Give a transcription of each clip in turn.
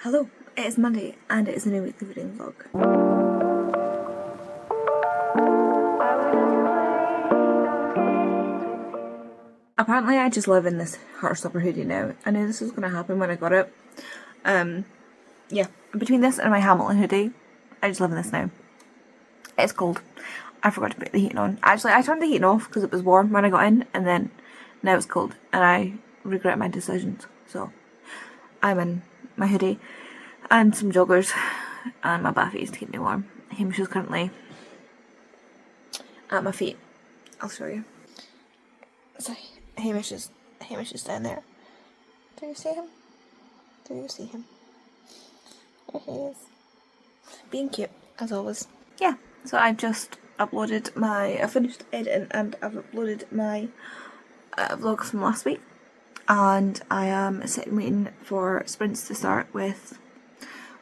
Hello, it is Monday and it is a new weekly reading vlog. Apparently I just live in this Heartstopper hoodie now. I knew this was going to happen when I got it. Yeah, between this and my Hamilton hoodie, I just live in this now. It's cold. I forgot to put the heating on. Actually, I turned the heating off because it was warm when I got in, and then now it's cold and I regret my decisions. So I'm in my hoodie and some joggers and my bathies to keep me warm. Hamish is currently at my feet. I'll show you. So Hamish is down there. Do you see him? Do you see him? There he is. Being cute, as always. Yeah, so I've just uploaded I finished editing and I've uploaded my vlog from last week. And I am sitting waiting for sprints to start with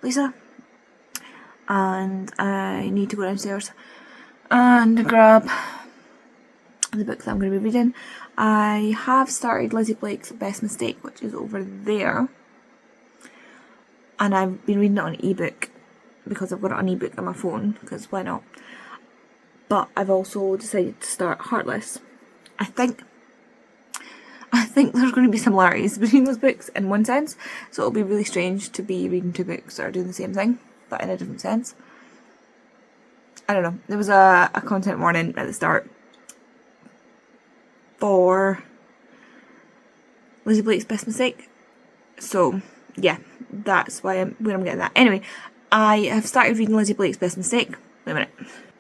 Lisa. And I need to go downstairs and grab the book that I'm going to be reading. I have started Lizzie Blake's Best Mistake, which is over there. And I've been reading it on ebook because I've got it on ebook on my phone, because why not? But I've also decided to start Heartless. I think there's going to be similarities between those books in one sense, so it'll be really strange to be reading two books that are doing the same thing, but in a different sense. I don't know. There was a content warning at the start for Lizzie Blake's Best Mistake, so yeah, that's why I'm getting that. Anyway, I have started reading Lizzie Blake's Best Mistake. Wait a minute.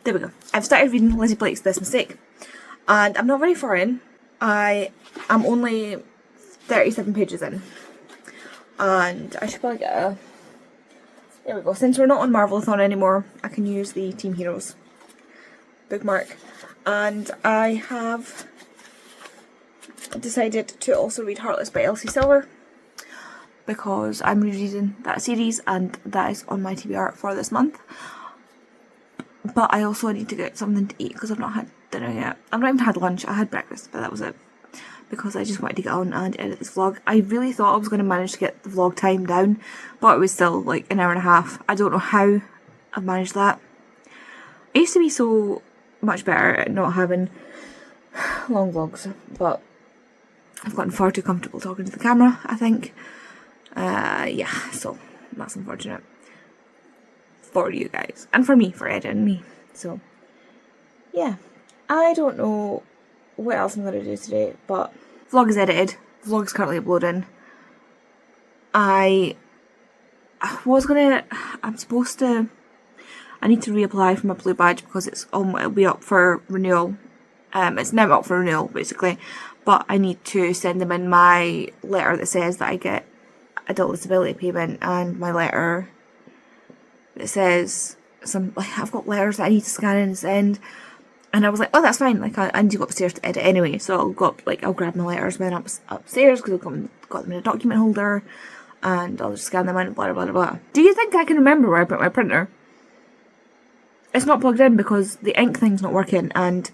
There we go. I've started reading Lizzie Blake's Best Mistake, and I'm not very far in. I am only 37 pages in, and I should probably get a... There we go. Since we're not on Marvelathon anymore, I can use the Team Heroes bookmark. And I have decided to also read Heartless by Elsie Silver, because I'm rereading that series and that is on my TBR for this month. But I also need to get something to eat because I've not had dinner yet. I've not even had lunch. I had breakfast, but that was it, because I just wanted to get on and edit this vlog. I really thought I was going to manage to get the vlog time down, but it was still like an hour and a half. I don't know how I've managed that. I used to be so much better at not having long vlogs, but I've gotten far too comfortable talking to the camera, I think. Yeah, so that's unfortunate for you guys and for me, for editing me. So yeah, I don't know what else I'm going to do today, but vlog is edited, vlog is currently uploading. I need to reapply for my blue badge because it'll be up for renewal. It's now up for renewal basically, but I need to send them in my letter that says that I get adult disability payment, and my letter that says I've got letters that I need to scan in and send. And I was like, oh, that's fine. Like, I need to go upstairs to edit anyway, so I'll grab my letters when I'm upstairs, because I've got them in a document holder, and I'll just scan them in, blah, blah, blah, blah. Do you think I can remember where I put my printer? It's not plugged in because the ink thing's not working, and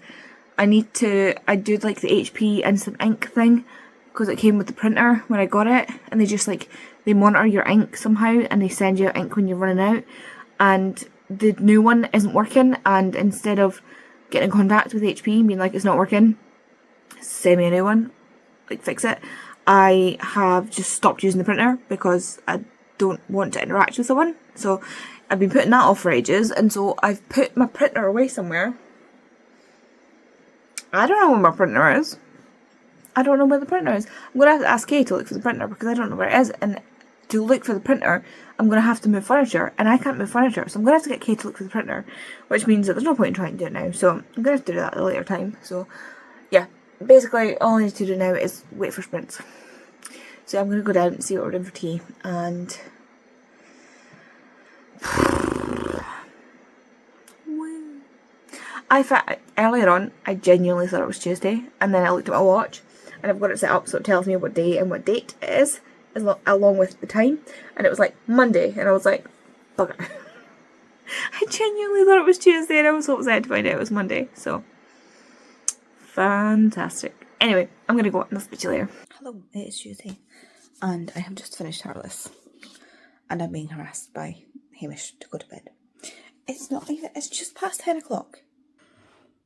I do like the HP instant ink thing, because it came with the printer when I got it, and they monitor your ink somehow, and they send you ink when you're running out, and the new one isn't working, and instead of getting in contact with HP and being like, it's not working, send me a new one, like fix it, I have just stopped using the printer because I don't want to interact with someone. So I've been putting that off for ages, and so I've put my printer away somewhere. I don't know where my printer is. I don't know where the printer is. I'm going to have to ask Kay to look for the printer, because I don't know where it is, and to look for the printer I'm going to have to move furniture, and I can't move furniture, so I'm going to have to get Kay to look for the printer, which means that there's no point in trying to do it now, so I'm going to have to do that at a later time. So yeah, basically all I need to do now is wait for sprints. So I'm going to go down and see what we're doing for tea, and earlier on I genuinely thought it was Tuesday, and then I looked at my watch and I've got it set up so it tells me what day and what date it is, along with the time, and it was like Monday, and I was like, bugger. I genuinely thought it was Tuesday, and I was so upset to find out it was Monday. So fantastic. Anyway, I'm gonna go and I'll speak to you later. Hello, it is Tuesday, and I have just finished Heartless. and I'm being harassed by Hamish to go to bed. It's not even, it's just past 10 o'clock.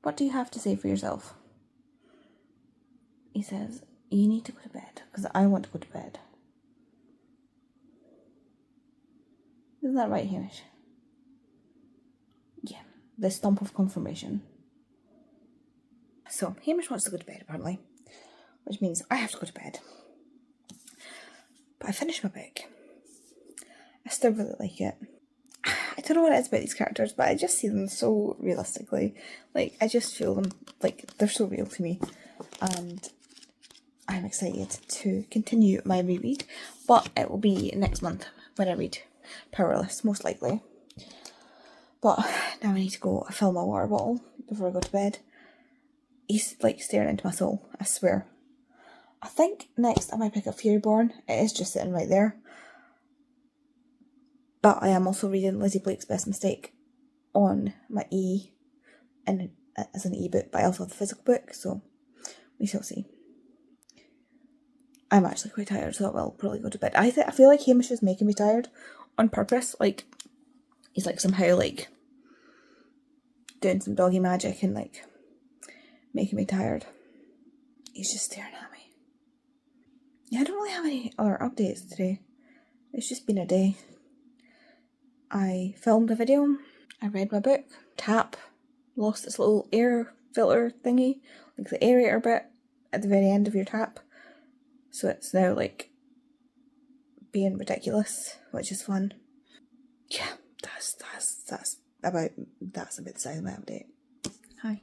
What do you have to say for yourself? He says, you need to go to bed, because I want to go to bed. Isn't that right, Hamish? Yeah, the stump of confirmation. So, Hamish wants to go to bed, apparently, which means I have to go to bed. But I finished my book. I still really like it. I don't know what it is about these characters, but I just see them so realistically. Like, I just feel them, like, they're so real to me. And I'm excited to continue my reread. But it will be next month when I read Powerless, most likely. But now I need to go fill my water bottle before I go to bed. He's, like, staring into my soul, I swear. I think next I might pick up Furyborn. It is just sitting right there. But I am also reading Lizzie Blake's Best Mistake on my as an ebook, but I also have the physical book, so we shall see. I'm actually quite tired, so I will probably go to bed. I feel like Hamish is making me tired on purpose. Like, he's like somehow like doing some doggy magic and like making me tired. He's just staring at me. Yeah, I don't really have any other updates today. It's just been a day. I filmed a video, I read my book, tap, lost its little air filter thingy, like the aerator bit at the very end of your tap. So it's now like being ridiculous, which is fun. Yeah, that's about the size of my update. Hi.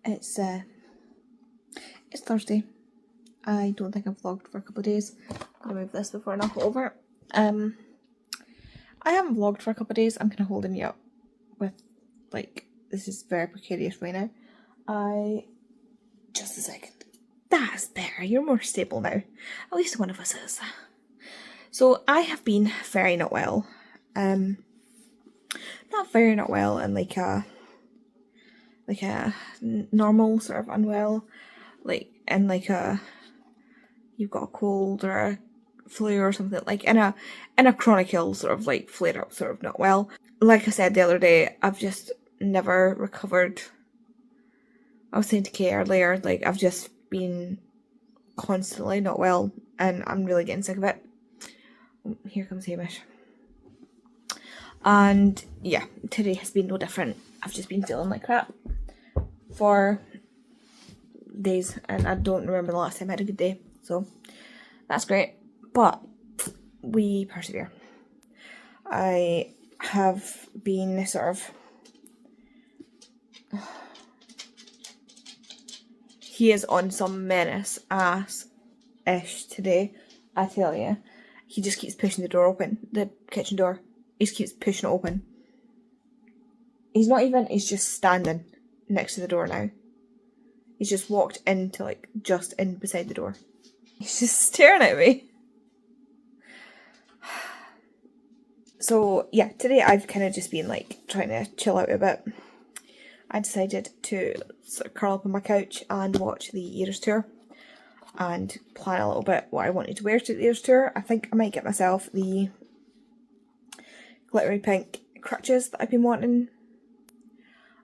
It's Thursday. I don't think I've vlogged for a couple of days. I'm gonna move this before I knock it over. I haven't vlogged for a couple of days. I'm kind of holding you up with, like, this is very precarious right now. Just a second. That's better. You're more stable now. At least one of us is. So I have been very not well. Not very not well in like a normal sort of unwell, like in like a you've got a cold or a flu or something, like in a chronic ill sort of like flare up sort of not well. Like I said the other day, I've just never recovered. I was saying to Kay earlier, like I've just been constantly not well and I'm really getting sick of it. Here comes Hamish. And yeah, today has been no different. I've just been feeling like crap for days and I don't remember the last time I had a good day, so that's great, but we persevere. I have been sort of he is on some menace ass-ish today, I tell you. He just keeps pushing the door open, the kitchen door. He just keeps pushing it open. He's just standing next to the door now. He's just walked into, like, just in beside the door. He's just staring at me. So, yeah, today I've kind of just been, like, trying to chill out a bit. I decided to sort of curl up on my couch and watch the Eras Tour and plan a little bit what I wanted to wear to the Eras Tour. I think I might get myself the glittery pink crutches that I've been wanting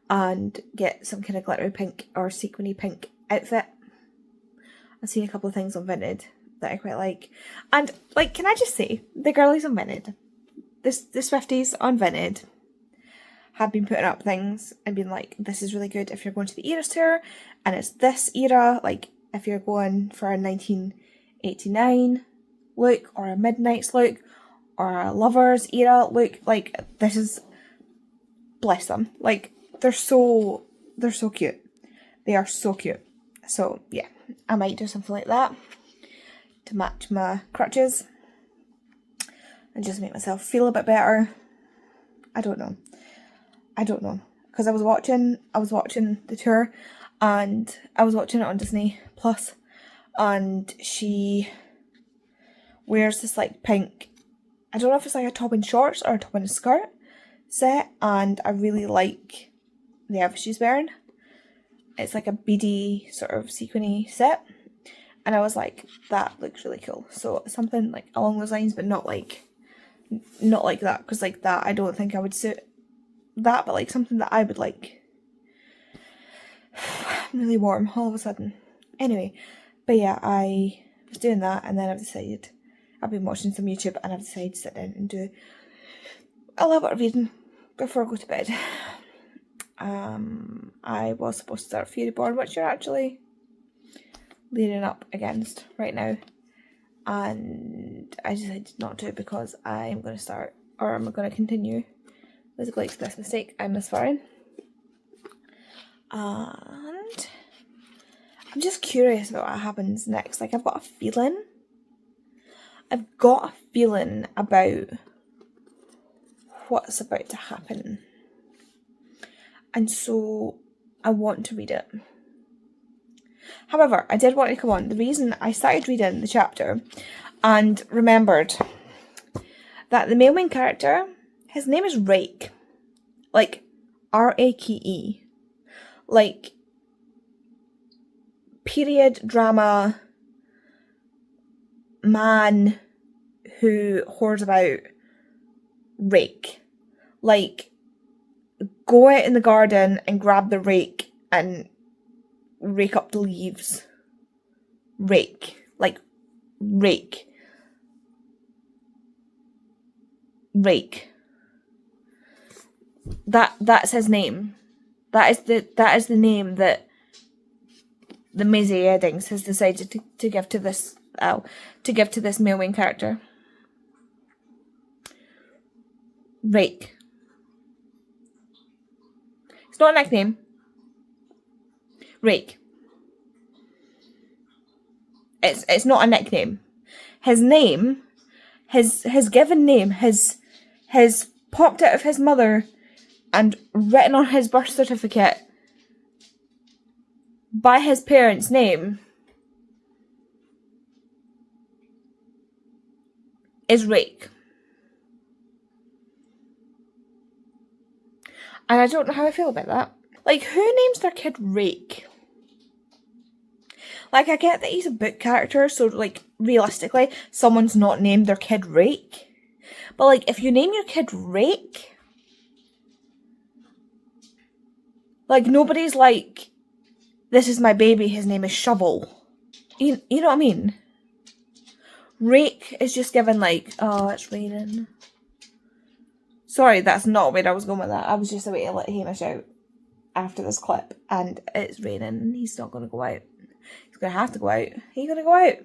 and get some kind of glittery pink or sequiny pink outfit. I've seen a couple of things on Vinted that I quite like. And, like, can I just say, the girlies on Vinted, the Swifties on Vinted, have been putting up things and being like, this is really good if you're going to the Eras Tour, and it's this era, like, if you're going for a 1989 look, or a Midnights look, or a Lovers era look, like, this is, bless them, like, they're so cute. They are so cute. So, yeah, I might do something like that to match my crutches and just make myself feel a bit better. I don't know. Because I was watching the tour and I was watching it on Disney Plus and she wears this like pink, I don't know if it's like a top and shorts or a top and a skirt set, and I really like the outfit she's wearing. It's like a beady sort of sequiny set and I was like, that looks really cool. So something like along those lines, but not like that, because like that I don't think I would suit that, but like something that I would like. Really warm all of a sudden. Anyway, but yeah, I was doing that, and then I've been watching some YouTube, and I've decided to sit down and do a little bit of reading before I go to bed. I was supposed to start Furyborn, which you're actually leaning up against right now, and I decided not to because I'm going to continue with Blake's Best Mistake. I'm misfiring, and I'm just curious about what happens next. Like, I've got a feeling about what's about to happen, and so I want to read it. However, I did want to come on. The reason I started reading the chapter and remembered that the main character, his name is Rake. Like, Rake. Like, period drama man who whores about rake. Like, go out in the garden and grab the rake and rake up the leaves. Rake. Like, rake. Rake. That's his name. That is the name that the Maisie Eddings has decided to give to this male main character. Rake. It's not a nickname. Rake. It's not a nickname. His name, his given name, has popped out of his mother and written on his birth certificate by his parents' name is Rake. And I don't know how I feel about that. Like, who names their kid Rake? Like, I get that he's a book character, so, like, realistically, someone's not named their kid Rake. But, like, if you name your kid Rake, like, nobody's like, this is my baby, his name is Shovel. You know what I mean? Rake is just given, like, oh, it's raining. Sorry, that's not where I was going with that. I was just about to let Hamish out after this clip, and it's raining. He's not going to go out. He's going to have to go out. He's going to go out.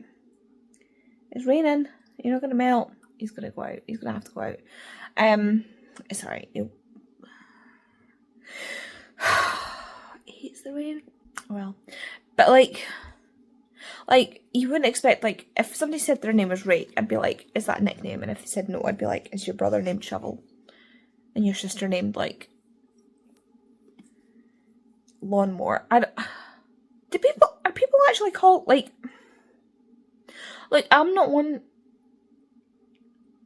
It's raining. You're not going to melt. He's going to go out. He's going to have to go out. It's alright. He hates the rain. Well, but like you wouldn't expect, like, if somebody said their name was Rake, I'd be like, is that a nickname? And if they said no, I'd be like, is your brother named Shovel? And your sister named, like, Lawnmower? Are people actually call, like, I'm not one.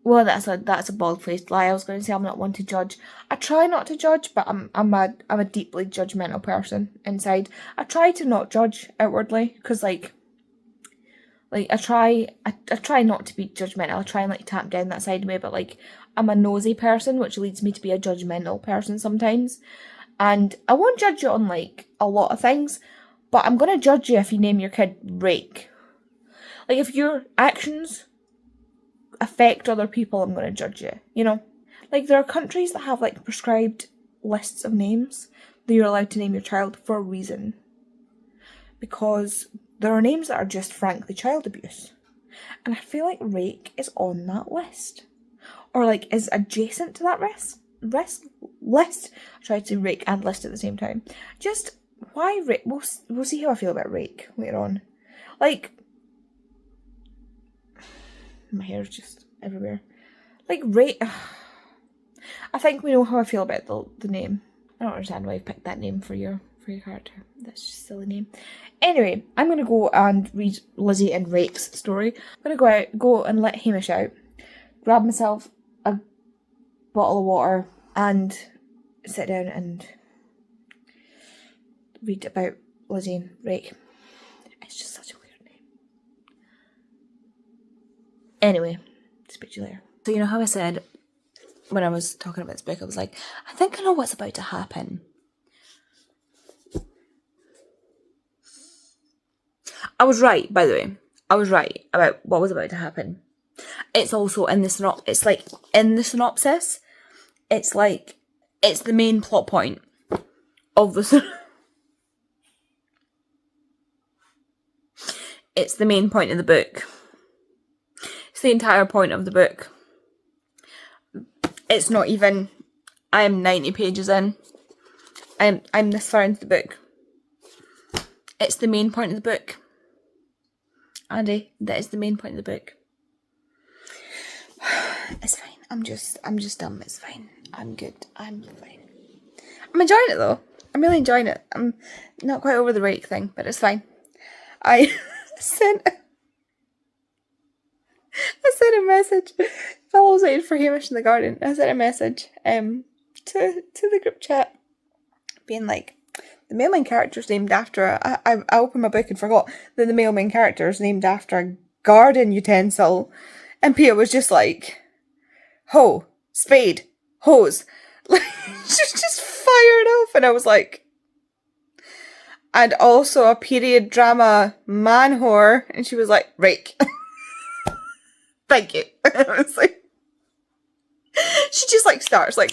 Well, that's a bald-faced lie. I was going to say I'm not one to judge. I try not to judge, but I'm a deeply judgmental person inside. I try to not judge outwardly, because like I try not to be judgmental. I try and like tap down that side of me, but like I'm a nosy person, which leads me to be a judgmental person sometimes. And I won't judge you on like a lot of things, but I'm gonna judge you if you name your kid Rake. Like, if your actions affect other people, I'm going to judge you, you know? Like, there are countries that have, like, prescribed lists of names that you're allowed to name your child for a reason. Because there are names that are just frankly child abuse. And I feel like Rake is on that list. Or, like, is adjacent to that list. I tried to Rake and list at the same time. Just, why Rake? We'll see how I feel about Rake later on. Like, my hair's just everywhere. Like, Rake. I think we know how I feel about the name. I don't understand why you picked that name for your character. That's just a silly name. Anyway, I'm gonna go and read Lizzie and Rake's story. I'm gonna go and let Hamish out, grab myself a bottle of water, and sit down and read about Lizzie and Rake. It's just such a weird name. Anyway, speak to you later. So you know how I said when I was talking about this book, I was like, I think I know what's about to happen. I was right, by the way. I was right about what was about to happen. It's also in the it's like in the synopsis. It's like it's the main plot point of the. It's the main point of the book. It's the entire point of the book. It's not even. I'm 90 pages in. I'm this far into the book. It's the main point of the book. Andy, that is the main point of the book. It's fine. I'm just dumb. It's fine. I'm good. I'm fine. I'm enjoying it though. I'm really enjoying it. I'm not quite over the rake thing, but it's fine. I sent a message. While I was waiting for Hamish in the garden, I sent a message to the group chat, being like, the male main character's named after I opened my book and forgot that the male main character is named after a garden utensil, and Pia was just like, hoe, spade, hose. Like, she's just fired off, and I was like, and also a period drama man whore, and she was like, rake. Thank you. I was like, she just like starts like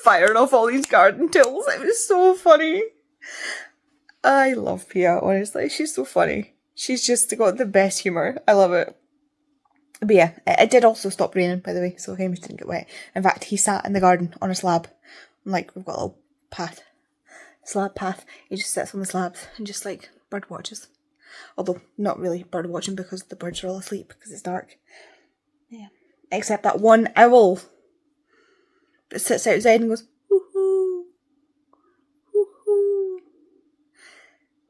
firing off all these garden tools. It was so funny. I love Pia, honestly. She's so funny. She's just got the best humour. I love it. But yeah, it did also stop raining, by the way, so Hamish didn't get wet. In fact, he sat in the garden on a slab. Like, we've got a little path. Slab path. He just sits on the slabs and just like bird watches. Although, not really bird watching because the birds are all asleep because it's dark. Yeah. Except that one owl that sits outside and goes, hoo-hoo, hoo-hoo,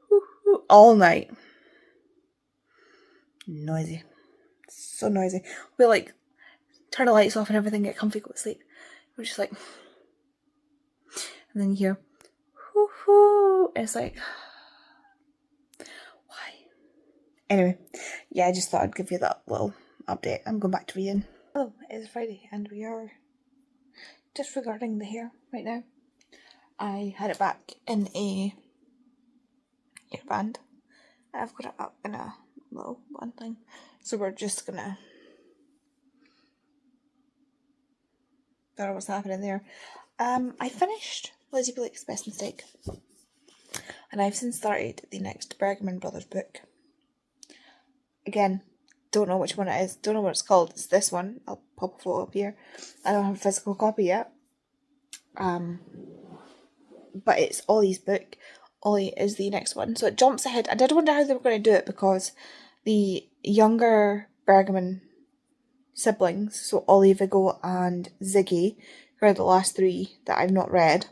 hoo-hoo, all night. Noisy. So noisy. We like turn the lights off and everything, get comfy, go to sleep. We're just like, and then you hear, hoo-hoo. It's like, why? Anyway, yeah, I just thought I'd give you that little update. I'm going back to reading. Hello, it is Friday and we are disregarding the hair right now. I had it back in a hairband. I've got it up in a little one thing. So we're just gonna... don't know what's happening there. I finished Lizzie Blake's Best Mistake. And I've since started the next Bergman Brothers book. Again, don't know which one it is. Don't know what it's called. It's this one. I'll pop a photo up here. I don't have a physical copy yet. But it's Ollie's book. Ollie is the next one. So it jumps ahead. I did wonder how they were going to do it because the younger Bergman siblings, so Ollie, Viggo and Ziggy, who are the last three that I've not read,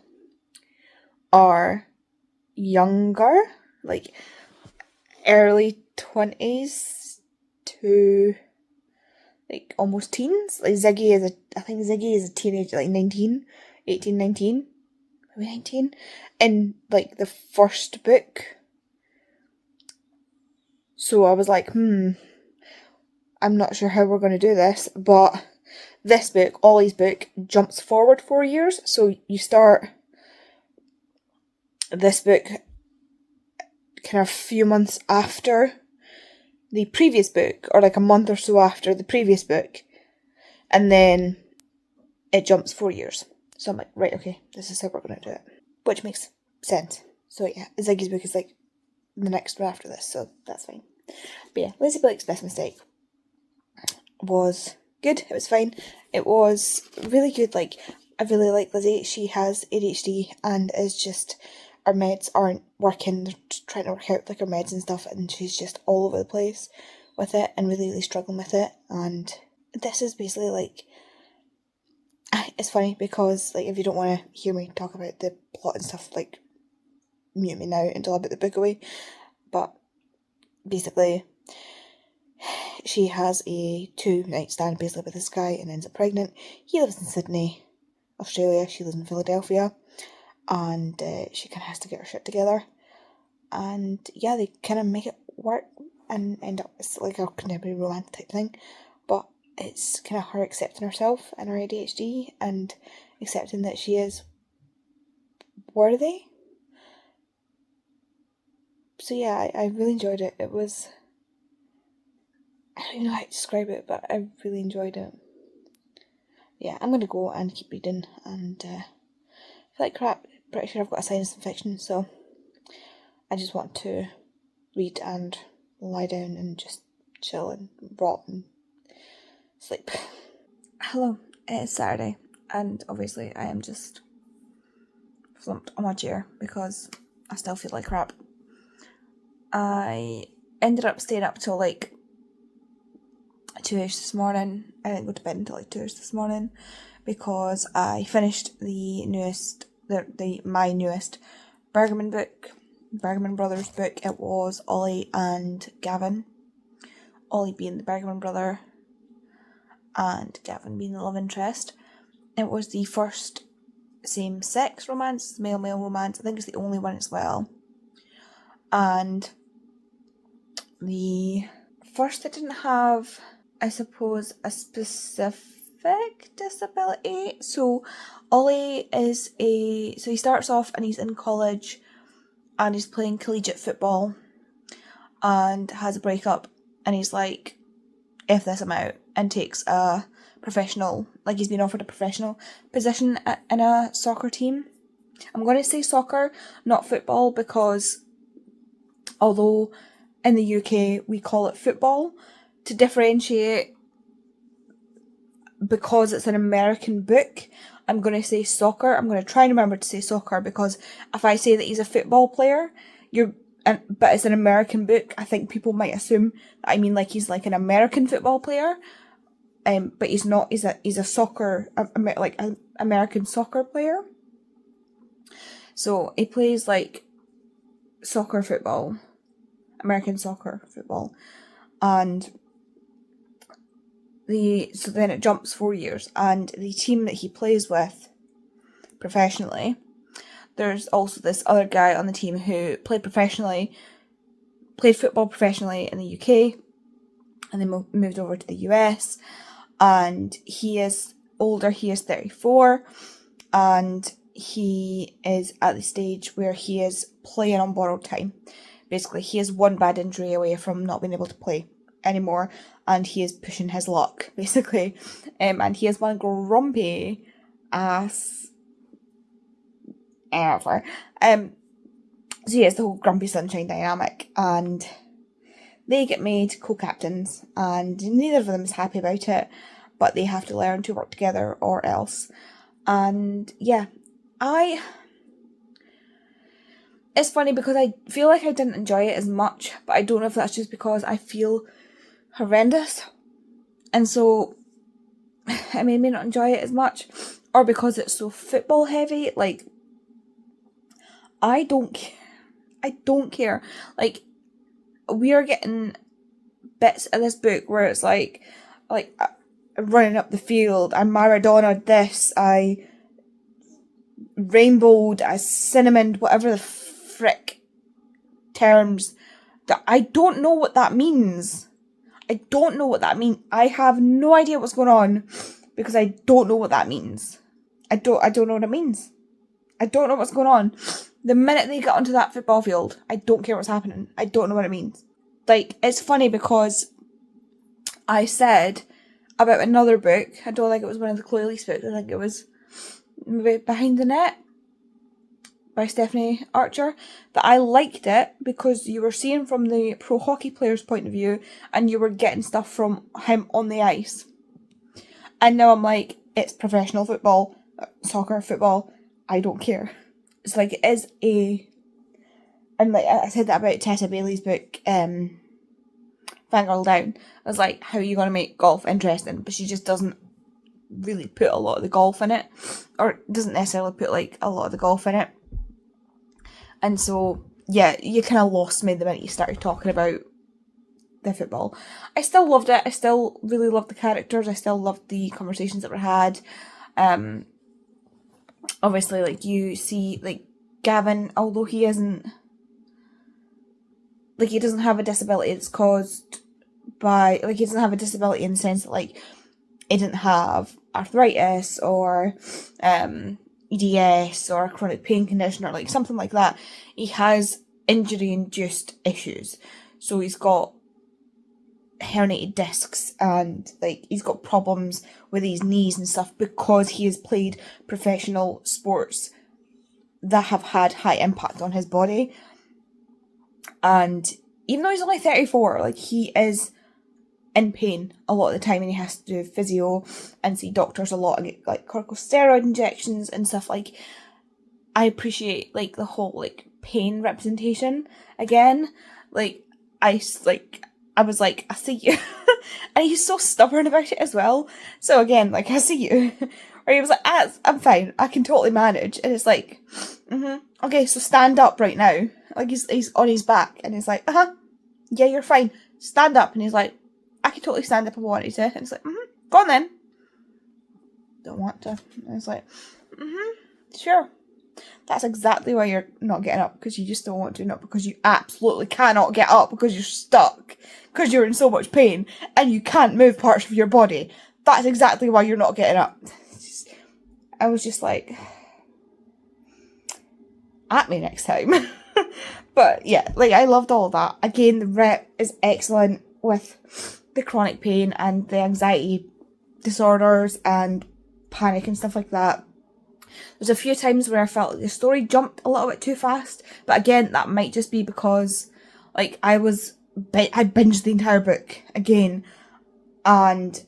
are younger, like early 20s to like almost teens. Like I think Ziggy is a teenager, like 19, 18, 19, maybe 19, in like the first book. So I was like, I'm not sure how we're going to do this, but this book, Ollie's book, jumps forward 4 years. So you start this book kind of a few months after the previous book, or like a month or so after the previous book, and then it jumps 4 years. So I'm like, right, okay, this is how we're going to do it. Which makes sense. So yeah, Ziggy's book is like the next one after this, so that's fine. But yeah, Lizzie Blake's Best Mistake was good. It was fine. It was really good. Like, I really like Lizzie. She has ADHD and is just, her meds aren't working. They're trying to work out like her meds and stuff, and she's just all over the place with it and really, really struggling with it. And this is basically like, it's funny because like if you don't want to hear me talk about the plot and stuff, like mute me now until I put the book away. But basically, she has a 2-night stand basically with this guy and ends up pregnant. He lives in Sydney, Australia. She lives in Philadelphia. And she kind of has to get her shit together. And yeah, they kind of make it work and end up, it's like a contemporary romance type thing. but it's kind of her accepting herself and her ADHD and accepting that she is worthy. So yeah, I really enjoyed it. It was, I don't even know how to describe it, but I really enjoyed it. Yeah, I'm going to go and keep reading, and I feel like crap. Pretty sure I've got a sinus infection, so I just want to read and lie down and just chill and rot and sleep. Hello, it's Saturday, and obviously I am just slumped on my chair because I still feel like crap. I ended up staying up till like 2ish this morning. I didn't go to bed until like 2ish this morning because I finished my newest Bergman Brothers book. It was Ollie and Gavin. Ollie being the Bergman brother and Gavin being the love interest. It was the first same-sex romance, male-male romance. I think it's the only one as well. And the first, it didn't have, I suppose, a specific disability. So Ollie he starts off and he's in college and he's playing collegiate football and has a breakup, and he's like, F this, I'm out, and takes a professional, like he's been offered a professional position in a soccer team. I'm going to say soccer, not football, because although in the UK we call it football, to differentiate, because it's an American book, I'm going to say soccer. I'm going to try and remember to say soccer, because if I say that he's a football player, but it's an American book, I think people might assume that I mean like he's like an American football player. But he's not. He's a soccer, like an American soccer player. So he plays like soccer football, American soccer football, and so then it jumps 4 years, and the team that he plays with professionally, there's also this other guy on the team who played football professionally in the UK, and then moved over to the US. And he is older, he is 34, and he is at the stage where he is playing on borrowed time. Basically, he is one bad injury away from not being able to play anymore, and he is pushing his luck, basically. And he is one grumpy ass ever. So yeah, it's the whole grumpy sunshine dynamic, and they get made co-captains, and neither of them is happy about it, but they have to learn to work together or else. And yeah, it's funny because I feel like I didn't enjoy it as much, but I don't know if that's just because I feel horrendous, and so it made me not enjoy it as much, or because it's so football heavy. Like, I don't care. Like, we are getting bits of this book where it's like running up the field, I Maradona this, I rainbowed, I cinnamoned, whatever the frick terms that I don't know what that means. I don't know what that means. I have no idea what's going on because I don't know what that means. I don't know what it means. I don't know what's going on. The minute they get onto that football field, I don't care what's happening. I don't know what it means. Like, it's funny because I said about another book, I don't think it was one of the Chloe Lease books, I think it was maybe Behind the Net by Stephanie Archer, that I liked it because you were seeing from the pro hockey player's point of view and you were getting stuff from him on the ice. And now I'm like, it's professional football, soccer, football, I don't care. It's like, it is and like I said that about Tessa Bailey's book, Fangirl Down. I was like, how are you going to make golf interesting? But she just doesn't really put a lot of the golf in it, or doesn't necessarily put like a lot of the golf in it. And so, yeah, you kind of lost me the minute you started talking about the football. I still loved it. I still really loved the characters. I still loved the conversations that were had. Obviously, like, you see, like, Gavin, although he doesn't have a disability that's caused by, like, he doesn't have a disability in the sense that, like, he didn't have arthritis or EDS or a chronic pain condition or, like, something like that. He has injury-induced issues. So he's got herniated discs and, like, he's got problems with his knees and stuff because he has played professional sports that have had high impact on his body. And even though he's only 34, like, he is in pain a lot of the time, and he has to do physio and see doctors a lot and get, like, corticosteroid injections and stuff. Like, I appreciate, like, the whole, like, pain representation again. Like, I was like, I see you. And he's so stubborn about it as well. So again, like, I see you. Or he was like, I'm fine, I can totally manage. And it's like, okay, so stand up right now. Like, he's on his back, and he's like, yeah, you're fine, stand up. And he's like, I can totally stand up if I wanted to. And it's like, go on then. Don't want to. And it's like, sure. That's exactly why you're not getting up, because you just don't want to, not because you absolutely cannot get up because you're stuck, because you're in so much pain and you can't move parts of your body. That's exactly why you're not getting up. I was just like, at me next time. But yeah, like, I loved all that. Again, the rep is excellent with the chronic pain and the anxiety disorders and panic and stuff like that. There's a few times where I felt like the story jumped a little bit too fast, but again, that might just be because, like, I binged the entire book again, and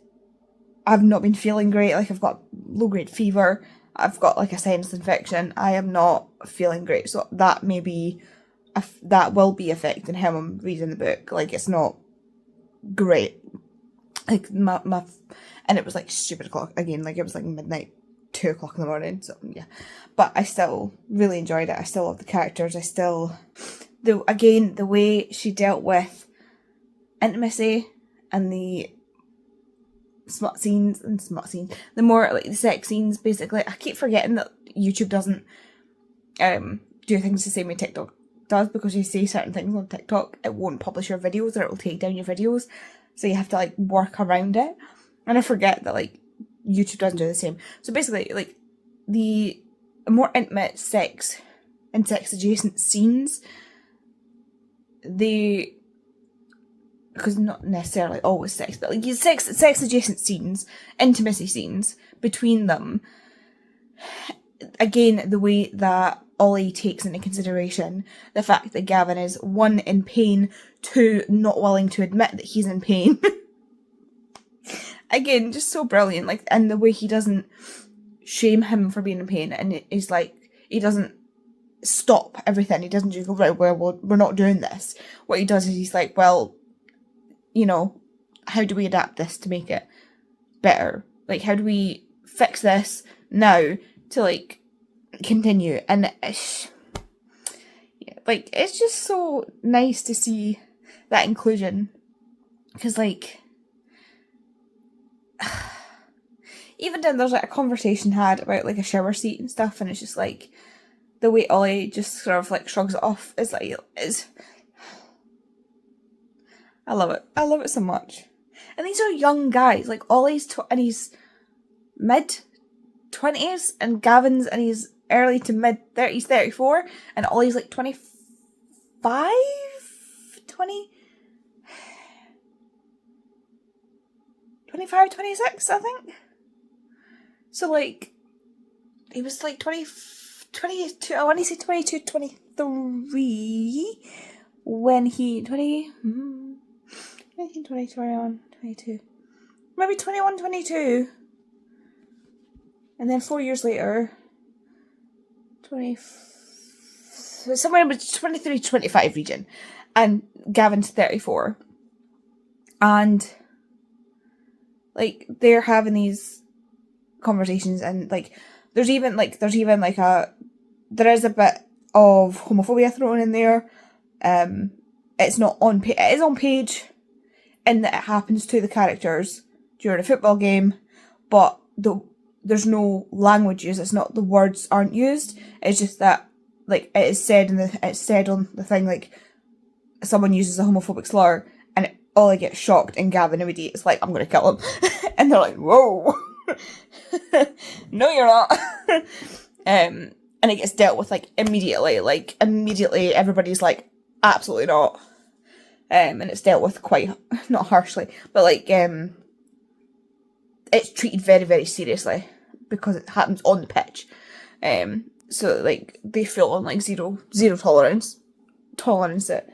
I've not been feeling great. Like, I've got low-grade fever, I've got, like, a sinus infection, I am not feeling great, so that may be, that will be affecting how I'm reading the book. Like, it's not great. Like, and it was, like, stupid o'clock again, like, it was, like, midnight, 2 o'clock in the morning, so yeah. But I still really enjoyed it. I still love the characters. I still, the way she dealt with intimacy and the the more, like, the sex scenes, basically. I keep forgetting that YouTube doesn't do things the same way TikTok does, because you say certain things on TikTok, it won't publish your videos, or it will take down your videos, so you have to, like, work around it. And I forget that, like, YouTube doesn't do the same. So basically, like, the more intimate sex and sex adjacent scenes, because not necessarily always sex, but, like, sex adjacent scenes, intimacy scenes between them, again, the way that Ollie takes into consideration the fact that Gavin is, 1, in pain, 2, not willing to admit that he's in pain. Again, just so brilliant. Like, and the way he doesn't shame him for being in pain, and he's like, he doesn't stop everything. He doesn't just go, right, well, we're not doing this. What he does is he's like, well, you know, how do we adapt this to make it better? Like, how do we fix this now to, like, continue? And like, it's just so nice to see that inclusion, because, like, even then there's, like, a conversation had about, like, a shower seat and stuff, and it's just like, the way Ollie just sort of, like, shrugs it off is, like, I love it. I love it so much. And these are young guys. Like, Ollie's in his mid-20s, and Gavin's in his early to mid-30s, 34, and Ollie's, like, 25? 20? 25, 26, I think. So, like, he was, like, 22, I want to say 22, 23, when he, 19, 20, 21, 22, maybe 21, 22, and then 4 years later, somewhere between 23 to 25 region, and Gavin's 34, and, like, they're having these conversations, and, like, there is a bit of homophobia thrown in there. It's not on page. It is on page, in that it happens to the characters during a football game, but there's no language used. It's not, the words aren't used. It's just that, like, it's said on the thing, like, someone uses a homophobic slur, and Ollie gets shocked and Gavin immediately like, I'm going to kill him. And they're like, whoa. No, you're not. And it gets dealt with like immediately. Like immediately everybody's like, absolutely not. And it's dealt with quite, not harshly, but like, it's treated very, very seriously because it happens on the pitch. So like they feel on like zero tolerance it.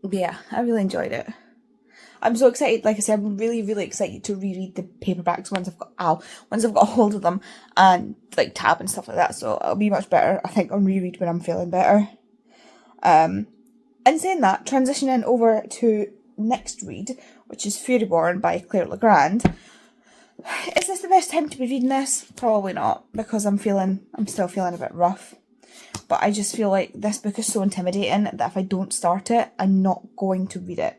But yeah, I really enjoyed it. I'm so excited. Like I said, I'm really, really excited to reread the paperbacks once I've got a hold of them and like tab and stuff like that. So it'll be much better, I think, on reread when I'm feeling better. And saying that, transitioning over to next read, which is Furyborn by Claire Legrand. Is this the best time to be reading this? Probably not, because I'm still feeling a bit rough. But I just feel like this book is so intimidating that if I don't start it, I'm not going to read it.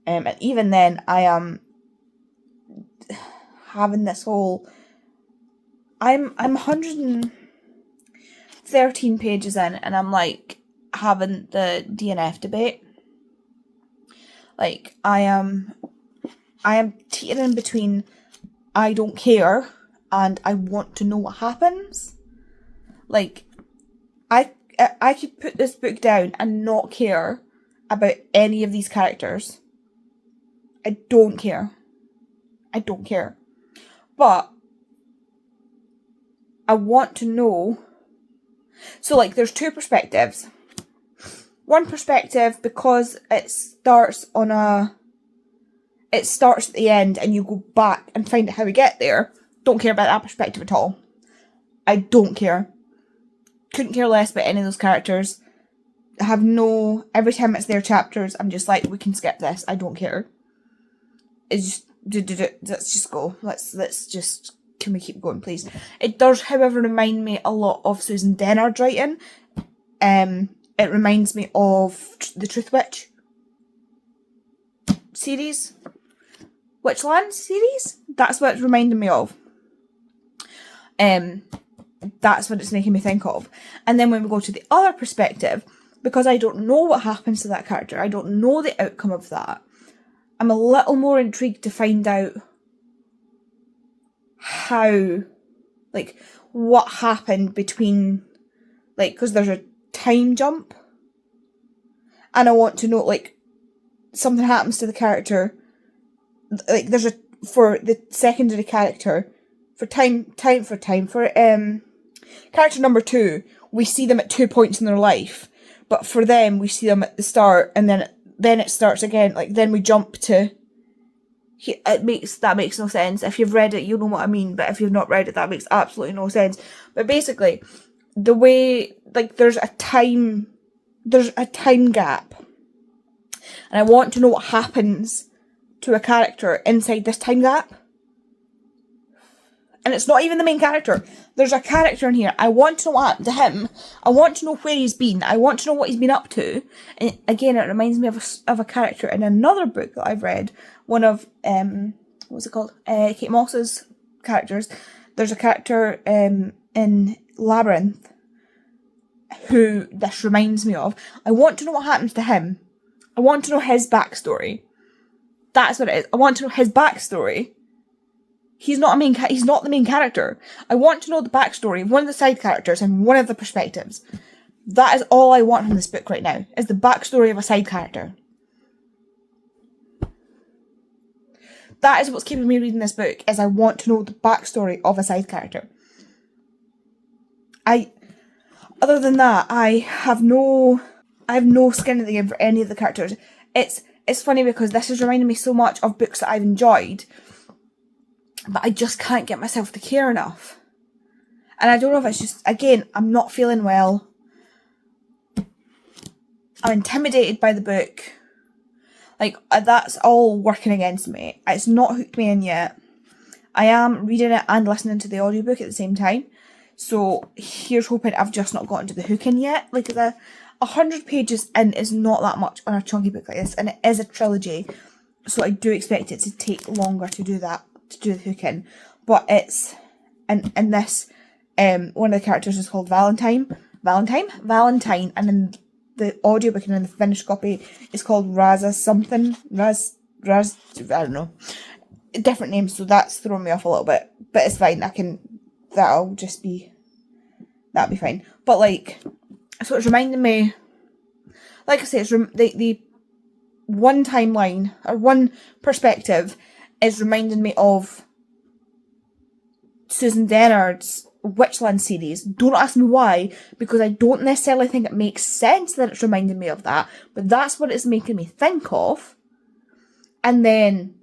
And even then, I am having this whole... I'm 113 pages in, and I'm like having the DNF debate. Like, I am teetering between I don't care and I want to know what happens. Like, I could put this book down and not care about any of these characters. I don't care. But I want to know. So, like, there's two perspectives. One perspective, because it starts at the end and you go back and find out how we get there. Don't care about that perspective at all. I don't care. Couldn't care less about any of those characters. Every time it's their chapters, I'm just like, we can skip this. I don't care. It's just, let's just go. Can we keep going, please? It does, however, remind me a lot of Susan Dennard's writing. It reminds me of the Truth Witch series. Witchland series? That's what it's reminding me of. That's what it's making me think of. And then when we go to the other perspective, because I don't know what happens to that character, I don't know the outcome of that, I'm a little more intrigued to find out how, like, what happened between, like, because there's a time jump, and I want to know, like, something happens to the character, like, for the secondary character, for character number 2, we see them at 2 points in their life, but for them, we see them at the start, and then it starts again, like, then we jump to... That makes no sense. If you've read it, you'll know what I mean, but if you've not read it, that makes absolutely no sense. But basically, the way, like, there's a time gap, and I want to know what happens to a character inside this time gap. And it's not even the main character. There's a character in here. I want to know what happened to him. I want to know where he's been. I want to know what he's been up to. And again, it reminds me of a character in another book that I've read. One of, what's it called? Kate Moss's characters. There's a character in Labyrinth who this reminds me of. I want to know what happens to him. I want to know his backstory. That's what it is. I want to know his backstory. He's not the main character. I want to know the backstory of one of the side characters and one of the perspectives. That is all I want from this book right now, is the backstory of a side character. That is what's keeping me reading this book, is I want to know the backstory of a side character. Other than that, I have no skin in the game for any of the characters. It's funny because this is reminding me so much of books that I've enjoyed, but I just can't get myself to care enough. And I don't know if it's just, again, I'm not feeling well. I'm intimidated by the book. Like, that's all working against me. It's not hooked me in yet. I am reading it and listening to the audiobook at the same time. So here's hoping I've just not gotten to the hook in yet. Like, the 100 pages in is not that much on a chunky book like this. And it is a trilogy. So I do expect it to take longer to do that, to do the hook in. But it's, in this, one of the characters is called Valentine. And in the audiobook and then the finished copy is called Raza something. Raz, I don't know. Different names, so that's thrown me off a little bit. But it's fine, that'll be fine. But like, so it's reminding me, like I say, it's the one timeline, or one perspective, is reminding me of Susan Dennard's Witchland series. Don't ask me why, because I don't necessarily think it makes sense that it's reminding me of that, but that's what it's making me think of. And then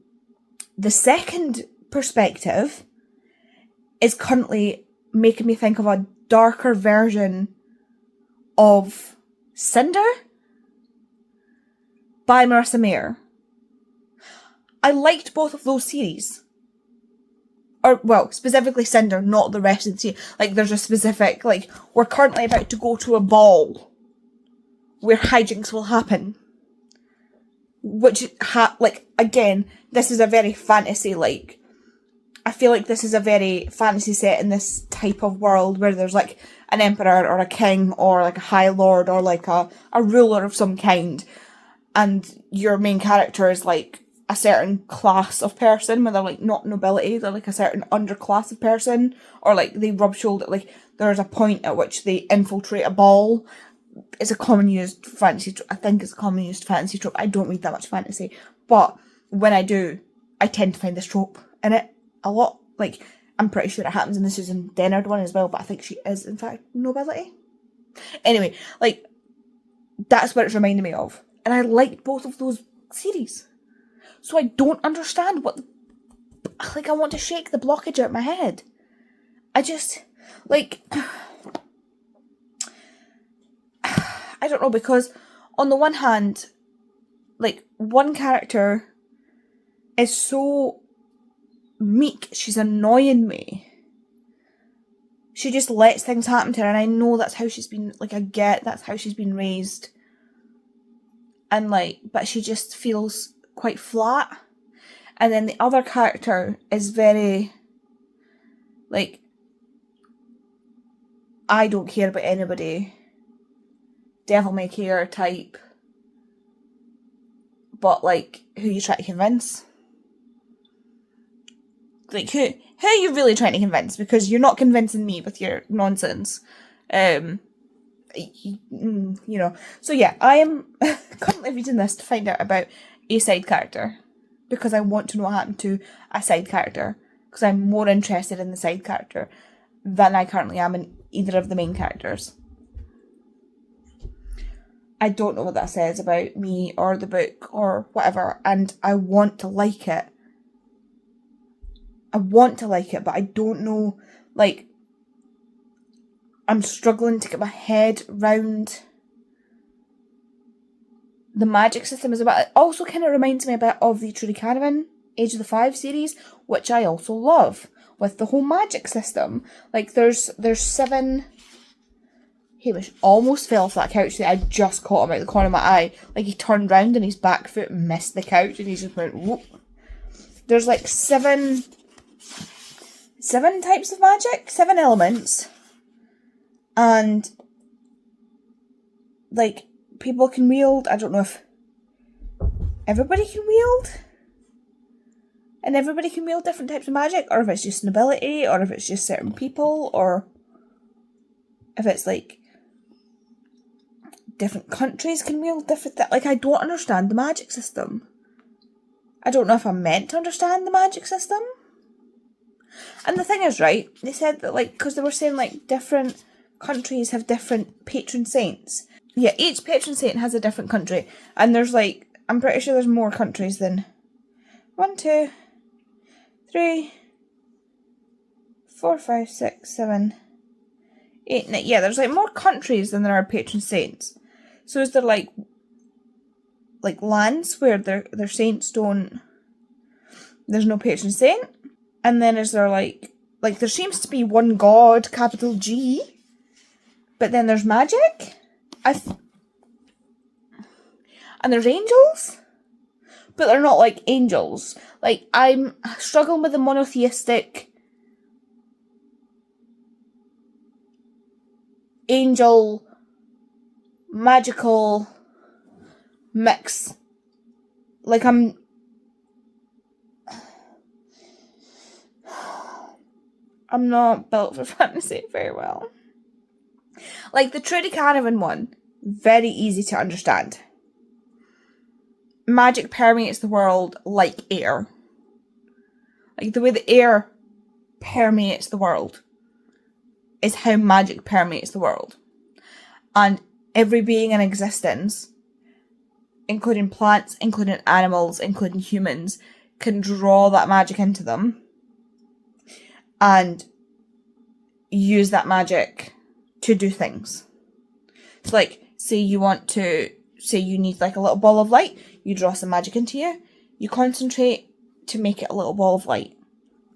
the second perspective is currently making me think of a darker version of Cinder by Marissa Mayer. I liked both of those series. Or, well, specifically Cinder, not the rest of the series. Like, there's a specific, like, we're currently about to go to a ball where hijinks will happen. Which, again, this is a very fantasy, like, I feel like this is a very fantasy set in this type of world where there's, like, an emperor or a king or, like, a high lord or, like, a ruler of some kind. And your main character is, like, a certain class of person, where they're, like, not nobility, they're, like, a certain underclass of person, or, like, they rub shoulders, like, there's a point at which they infiltrate a ball. It's a common used fantasy trope. I think it's a common used fantasy trope. I don't read that much fantasy, but when I do, I tend to find this trope in it a lot. Like, I'm pretty sure it happens in the Susan Dennard one as well, but I think she is, in fact, nobility. Anyway, like, that's what it's reminding me of. And I liked both of those series. So I don't understand what... Like, I want to shake the blockage out of my head. I just... Like... I don't know, because on the one hand, like, one character is so meek, she's annoying me. She just lets things happen to her, and I know that's how she's been, like, I get that's how she's been raised. And, like, but she just feels quite flat. And then the other character is very, like, I don't care about anybody, devil may care type, but, like, who you try to convince? Like, who are you really trying to convince? Because you're not convincing me with your nonsense. You know. So yeah, I am currently reading this to find out about a side character, because I want to know what happened to a side character, because I'm more interested in the side character than I currently am in either of the main characters. I don't know what that says about me or the book or whatever, and I want to like it. But I don't know, like, I'm struggling to get my head round the magic system as well. It also kind of reminds me a bit of the Trudy Caravan Age of the Five series, which I also love, with the whole magic system. Like, there's 7... Hamish almost fell off that couch that I just caught him out the corner of my eye. Like, he turned round and his back foot missed the couch and he just went whoop. There's like 7 types of magic, 7 elements. And, like, people can wield, I don't know if everybody can wield, and everybody can wield different types of magic, or if it's just nobility, or if it's just certain people, or if it's, like, different countries can wield different things. Like, I don't understand the magic system. I don't know if I'm meant to understand the magic system. And the thing is, right, they said that, like, because they were saying, like, different countries have different patron saints. Yeah, each patron saint has a different country. And there's, like, I'm pretty sure there's more countries than 1, 2, 3, 4, 5, 6, 7, 8, 9. Yeah, there's, like, more countries than there are patron saints. So is there, like lands where their saints don't... There's no patron saint? And then is there, like, there seems to be one god, capital G, but then there's magic? And there's angels? But they're not, like, angels. Like, I'm struggling with the monotheistic angel magical mix. Like I'm not built for fantasy very well. Like the Trudy Canavan one, very easy to understand. Magic permeates the world like air. Like the way the air permeates the world is how magic permeates the world. And every being in existence, including plants, including animals, including humans, can draw that magic into them and use that magic to do things. It's like, say you need like a little ball of light, you draw some magic into you, you concentrate to make it a little ball of light.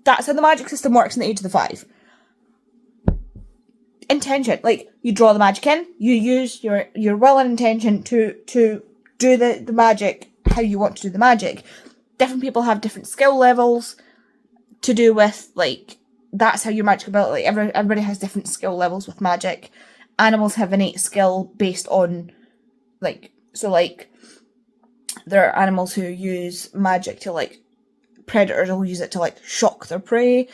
That's how the magic system works in the Age of the Five. Intention, like you draw the magic in, you use your will and intention to do the magic how you want to do the magic. Different people have different skill levels to do with, like, that's how your magic ability, everybody has different skill levels with magic. Animals have innate skill based on, like, so like there are animals who use magic to, like, predators will use it to, like, shock their prey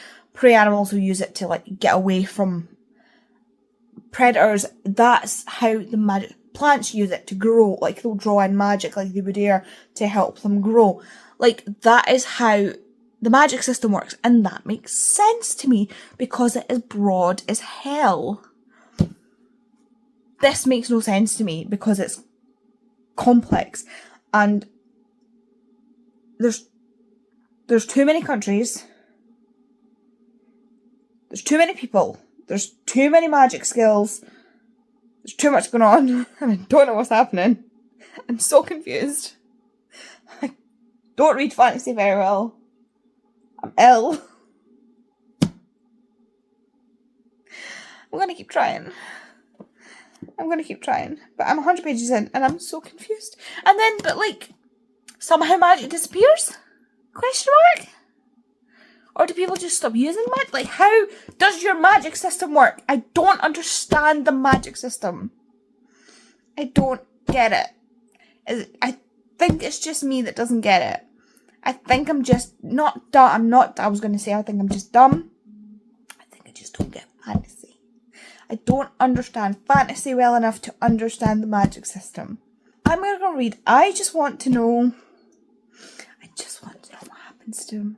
animals will use it to, like, get away from predators. That's how the magic. Plants use it to grow, like they'll draw in magic like they would air to help them grow. Like that is how the magic system works, and that makes sense to me because it is broad as hell. This makes no sense to me because it's complex, and there's too many countries, there's too many people, there's too many magic skills. There's too much going on, and I don't know what's happening. I'm so confused. I don't read fantasy very well. I'm ill. I'm gonna keep trying. But I'm 100 pages in, and I'm so confused. And then, but like, somehow magic disappears? Question mark? Or do people just stop using magic? Like, how does your magic system work? I don't understand the magic system. I don't get it. I think it's just me that doesn't get it. I think I'm just not dumb. I was going to say I think I'm just dumb. I think I just don't get fantasy. I don't understand fantasy well enough to understand the magic system. I'm going to go read. I just want to know what happens to him.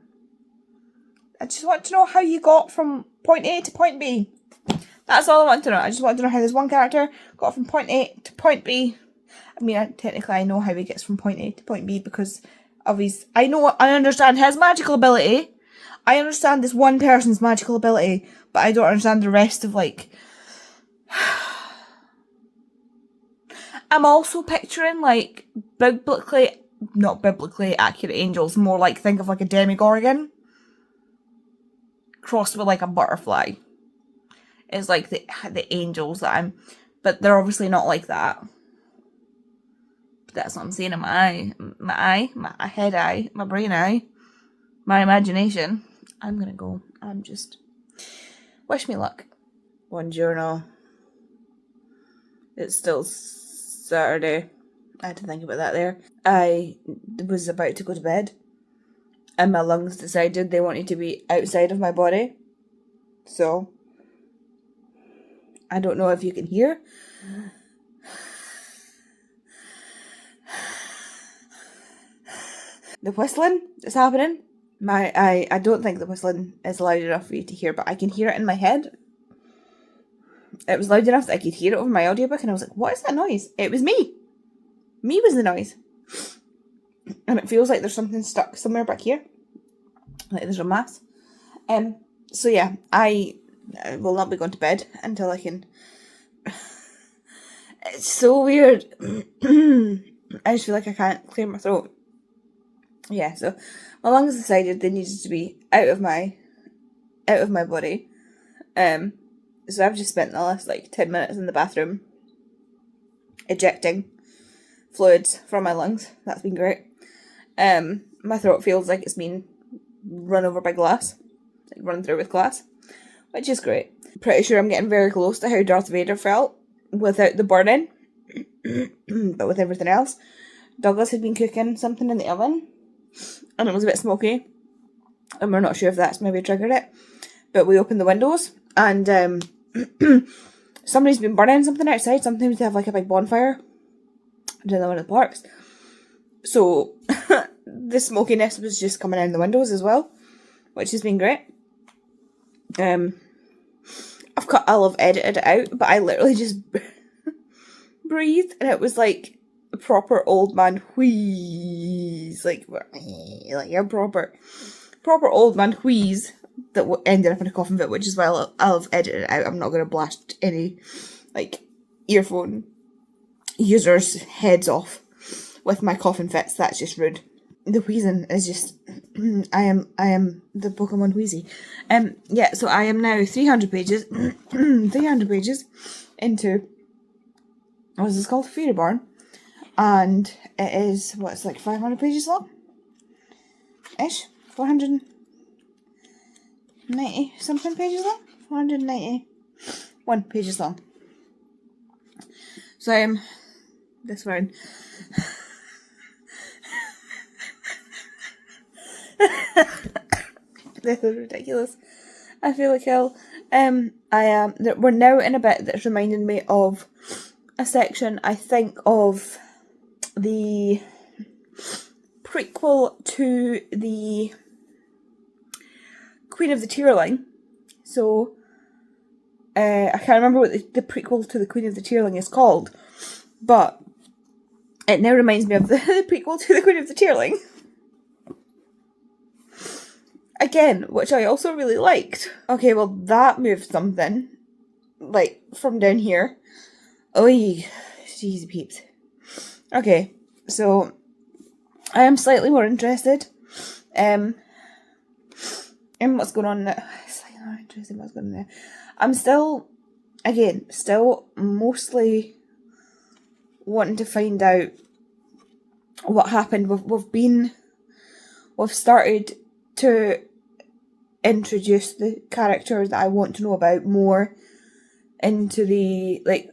I just want to know how you got from point A to point B. That's all I want to know. I just want to know how this one character got from point A to point B. I mean, technically I know how he gets from point A to point B because of his... I understand his magical ability. I understand this one person's magical ability, but I don't understand the rest of, like... I'm also picturing, like, not biblically accurate angels, more like, think of like a demigorgon crossed with like a butterfly. It's like the angels that but they're obviously not like that. But that's what I'm saying in my head eye, my brain eye, my imagination. I'm gonna go. Wish me luck. Buongiorno. It's still Saturday. I had to think about that there. I was about to go to bed, and my lungs decided they wanted to be outside of my body. So, I don't know if you can hear. The whistling that's happening. I don't think the whistling is loud enough for you to hear, but I can hear it in my head. It was loud enough that I could hear it over my audiobook, and I was like, what is that noise? It was me. Me was the noise. And it feels like there's something stuck somewhere back here. Like there's a mass. So yeah, I will not be going to bed until I can... It's so weird. I just feel like I can't clear my throat. Yeah, so my lungs decided they needed to be out of my body. So I've just spent the last 10 minutes in the bathroom ejecting fluids from my lungs. That's been great. My throat feels like it's been run over by glass, run through with glass, which is great. Pretty sure I'm getting very close to how Darth Vader felt without the burning. but with everything else. Douglas had been cooking something in the oven, and it was a bit smoky, and we're not sure if that's maybe triggered it, but we opened the windows, and somebody's been burning something outside. Sometimes they have like a big bonfire down one of the parks, so the smokiness was just coming in the windows as well, which has been great. I'll have edited it out, but I literally just breathed, and it was like a proper old man wheeze, like a proper old man wheeze that ended up in a coffin fit, which is why I'll have edited it out. I'm not going to blast any like earphone users' heads off with my coffin fits. That's just rude. The wheezing is just I am the Pokemon Wheezy. Yeah, so I am now 300 pages 300 pages into what's this called? Fairy Barn. And it is what's like 500 pages long? Ish? 490 something pages long? 491 pages long. So I'm this round. This is ridiculous. I feel like hell. We're now in a bit that's reminding me of a section, I think, of the prequel to the Queen of the Tearling. So, I can't remember what the prequel to the Queen of the Tearling is called, but it now reminds me of the prequel to the Queen of the Tearling. Again, which I also really liked. Okay, well, that moved something, like, from down here. Oy, jeez peeps. Okay, so, I am slightly more interested, in what's going on now. Slightly more interested in what's going on there. I'm still mostly wanting to find out what happened. We've started to introduce the character that I want to know about more into the, like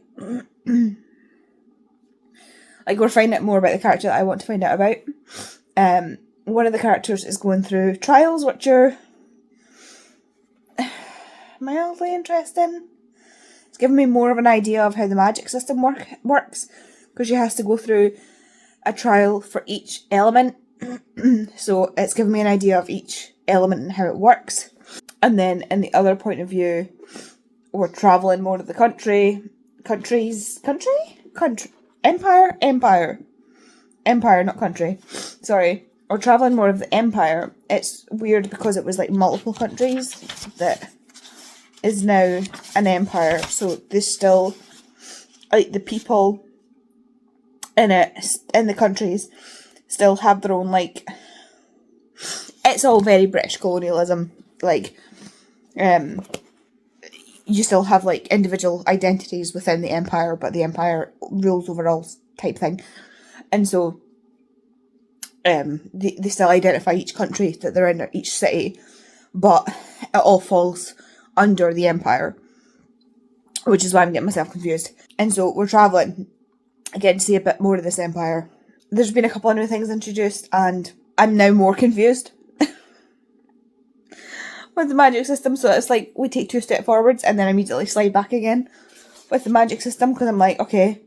we're finding out more about the character that I want to find out about. One of the characters is going through trials, which are mildly interesting. It's given me more of an idea of how the magic system works, because she has to go through a trial for each element. So it's given me an idea of each element and how it works. And then in the other point of view, we're travelling more of the empire, not country. Sorry. We're travelling more of the empire. It's weird because it was like multiple countries that is now an empire. So there's still, like, the people in the countries still have their own, like, it's all very British colonialism, like, you still have, like, individual identities within the empire, but the empire rules over all type thing, and so, they still identify each country that they're in, each city, but it all falls under the empire, which is why I'm getting myself confused. And so we're travelling, again, to see a bit more of this empire. There's been a couple of new things introduced, and I'm now more confused with the magic system. So it's like we take 2 steps forwards and then immediately slide back again with the magic system, because I'm like, okay,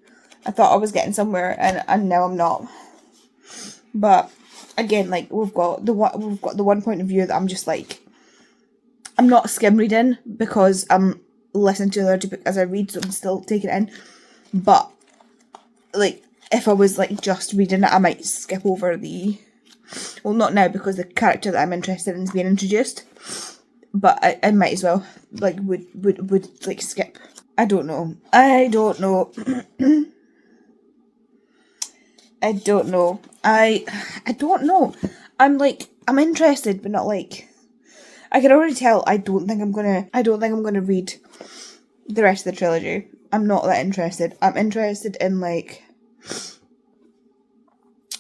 I thought I was getting somewhere, and now I'm not. But again, like, we've got the one point of view that I'm just like, I'm not skim reading because I'm listening to the audiobook as I read, so I'm still taking it in. But like, if I was like just reading it, I might skip over well, not now because the character that I'm interested in is being introduced, but I might as well, like, would like skip. I don't know. I don't know. I'm interested, but not like, I can already tell I don't think I'm gonna read the rest of the trilogy. I'm not that interested. I'm interested in, like,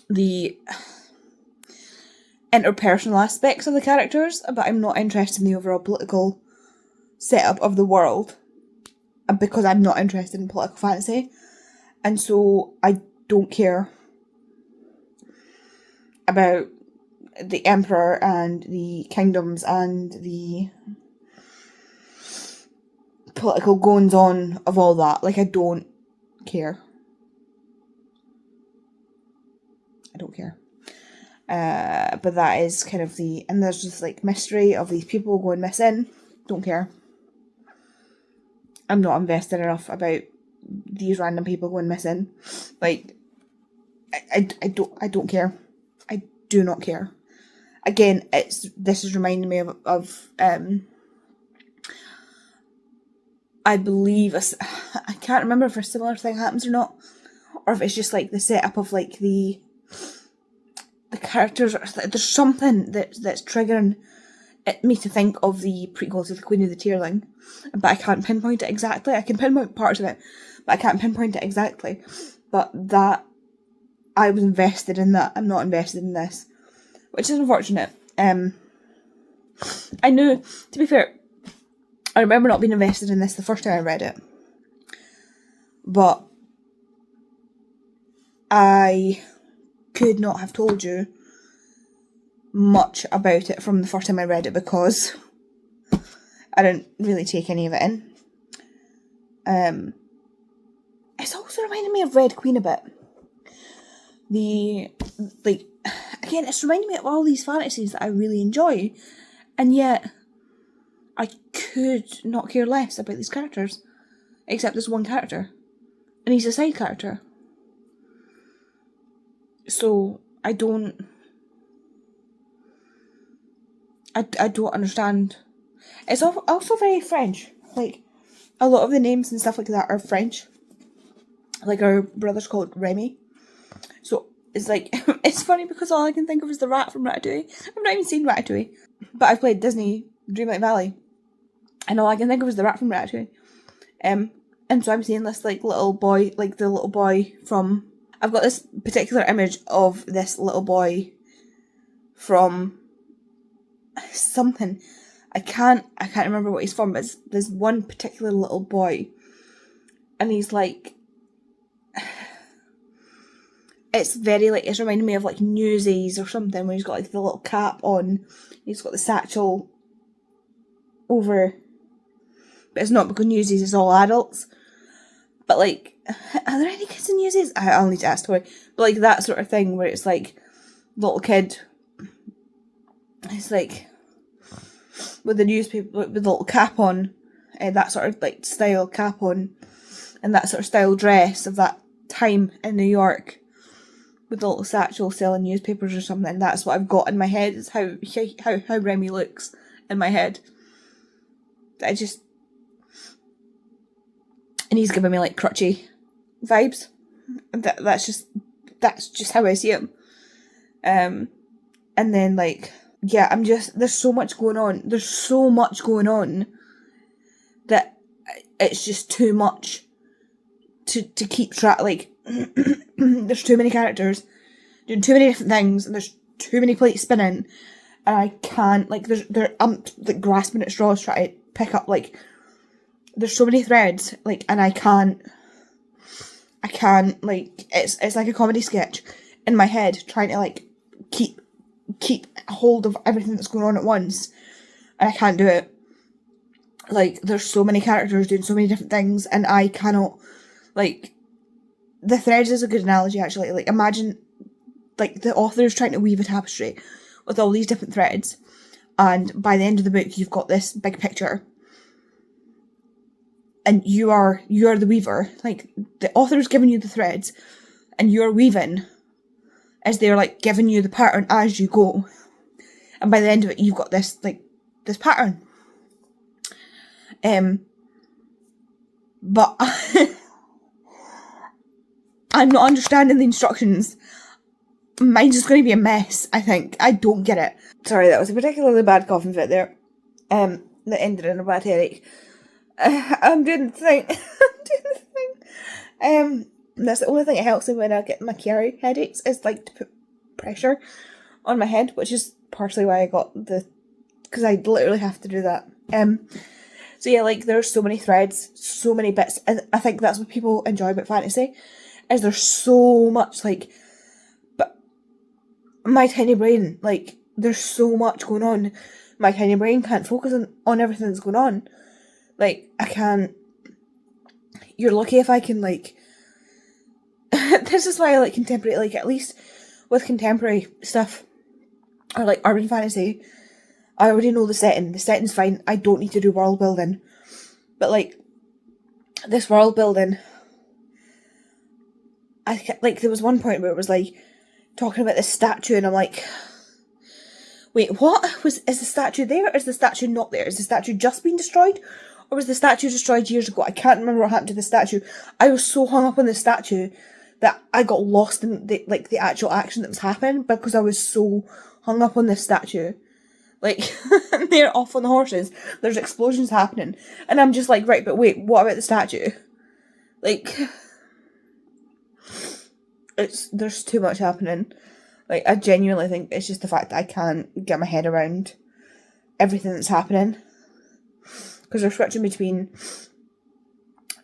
the interpersonal aspects of the characters, but I'm not interested in the overall political setup of the world, because I'm not interested in political fantasy. And so I don't care about the emperor and the kingdoms and the political goings on of all that. Like, I don't care. I don't care. But that is kind of and there's just like mystery of these people going missing. Don't care. I'm not invested enough about these random people going missing. Like, I don't care. I do not care. Again, this is reminding me of I believe I can't remember if a similar thing happens or not, or if it's just like the setup of like the characters. There's something that's triggering me to think of the prequel to the Queen of the Tearling, but I can't pinpoint it exactly. I can pinpoint parts of it, but I can't pinpoint it exactly. But that I was invested in that. I'm not invested in this, which is unfortunate. I knew, to be fair, I remember not being invested in this the first time I read it, but I could not have told you much about it from the first time I read it because I didn't really take any of it in. It's also reminding me of Red Queen a bit. Again, it's reminding me of all these fantasies that I really enjoy, and yet I could not care less about these characters, except this one character, and he's a side character. So I don't understand. It's also very French. Like, a lot of the names and stuff like that are French. Like, our brother's called Remy. So it's like, it's funny because all I can think of is the rat from Ratatouille. I've not even seen Ratatouille, but I've played Disney Dreamlight Valley, and all I can think of is the rat from Ratatouille. And so I'm seeing this like little boy, like the little boy from. I've got this particular image of this little boy from something. I can't remember what he's from, but there's one particular little boy, and he's like, it's very like, it's reminding me of like Newsies or something, where he's got like the little cap on, he's got the satchel over, but it's not because Newsies is all adults. But like, are there any kids in Newsies? I'll need to ask Tori. But like that sort of thing where it's like little kid, it's like with the newspaper with the little cap on, that sort of like style cap on, and that sort of style dress of that time in New York, with the little satchel selling newspapers or something. That's what I've got in my head. Is how Remy looks in my head. And he's giving me like crutchy vibes. That's just how I see him. And then like, yeah, there's so much going on. There's so much going on that it's just too much to keep track. Like, there's too many characters doing too many different things, and there's too many plates spinning, and I can't, like, I'm like grasping at straws trying to pick up, like, there's so many threads, like, and I can't, like, it's like a comedy sketch in my head, trying to, like, keep hold of everything that's going on at once, and I can't do it. Like, there's so many characters doing so many different things, and I cannot, like, the threads is a good analogy, actually. Like, imagine, like, the author's trying to weave a tapestry with all these different threads, and by the end of the book, you've got this big picture, and you are the weaver. Like, the author's giving you the threads, and you're weaving as they're, like, giving you the pattern as you go. And by the end of it, you've got this, like, this pattern. But I'm not understanding the instructions. Mine's just going to be a mess, I think. I don't get it. Sorry, that was a particularly bad coughing fit there. That ended in a bad headache. I'm doing the thing. That's the only thing that helps me when I get my carry headaches, is like to put pressure on my head, which is partially why I got because I literally have to do that. So yeah, like, there's so many threads, so many bits, and I think that's what people enjoy about fantasy, is there's so much, like, but my tiny brain, like, there's so much going on. My tiny brain can't focus on everything that's going on. Like, I can't. You're lucky if I can, like. This is why I like contemporary, like, at least with contemporary stuff, or like urban fantasy, I already know the setting. The setting's fine. I don't need to do world building. But, like, this world building, like, there was one point where it was, like, talking about this statue, and I'm like, wait, what? Is the statue there, or is the statue not there? Is the statue just been destroyed? Or was the statue destroyed years ago? I can't remember what happened to the statue. I was so hung up on the statue that I got lost in the actual action that was happening because I was so hung up on this statue. Like, they're off on the horses, there's explosions happening, and I'm just like, right, but wait, what about the statue? Like, there's too much happening. Like, I genuinely think it's just the fact that I can't get my head around everything that's happening. Because they're switching between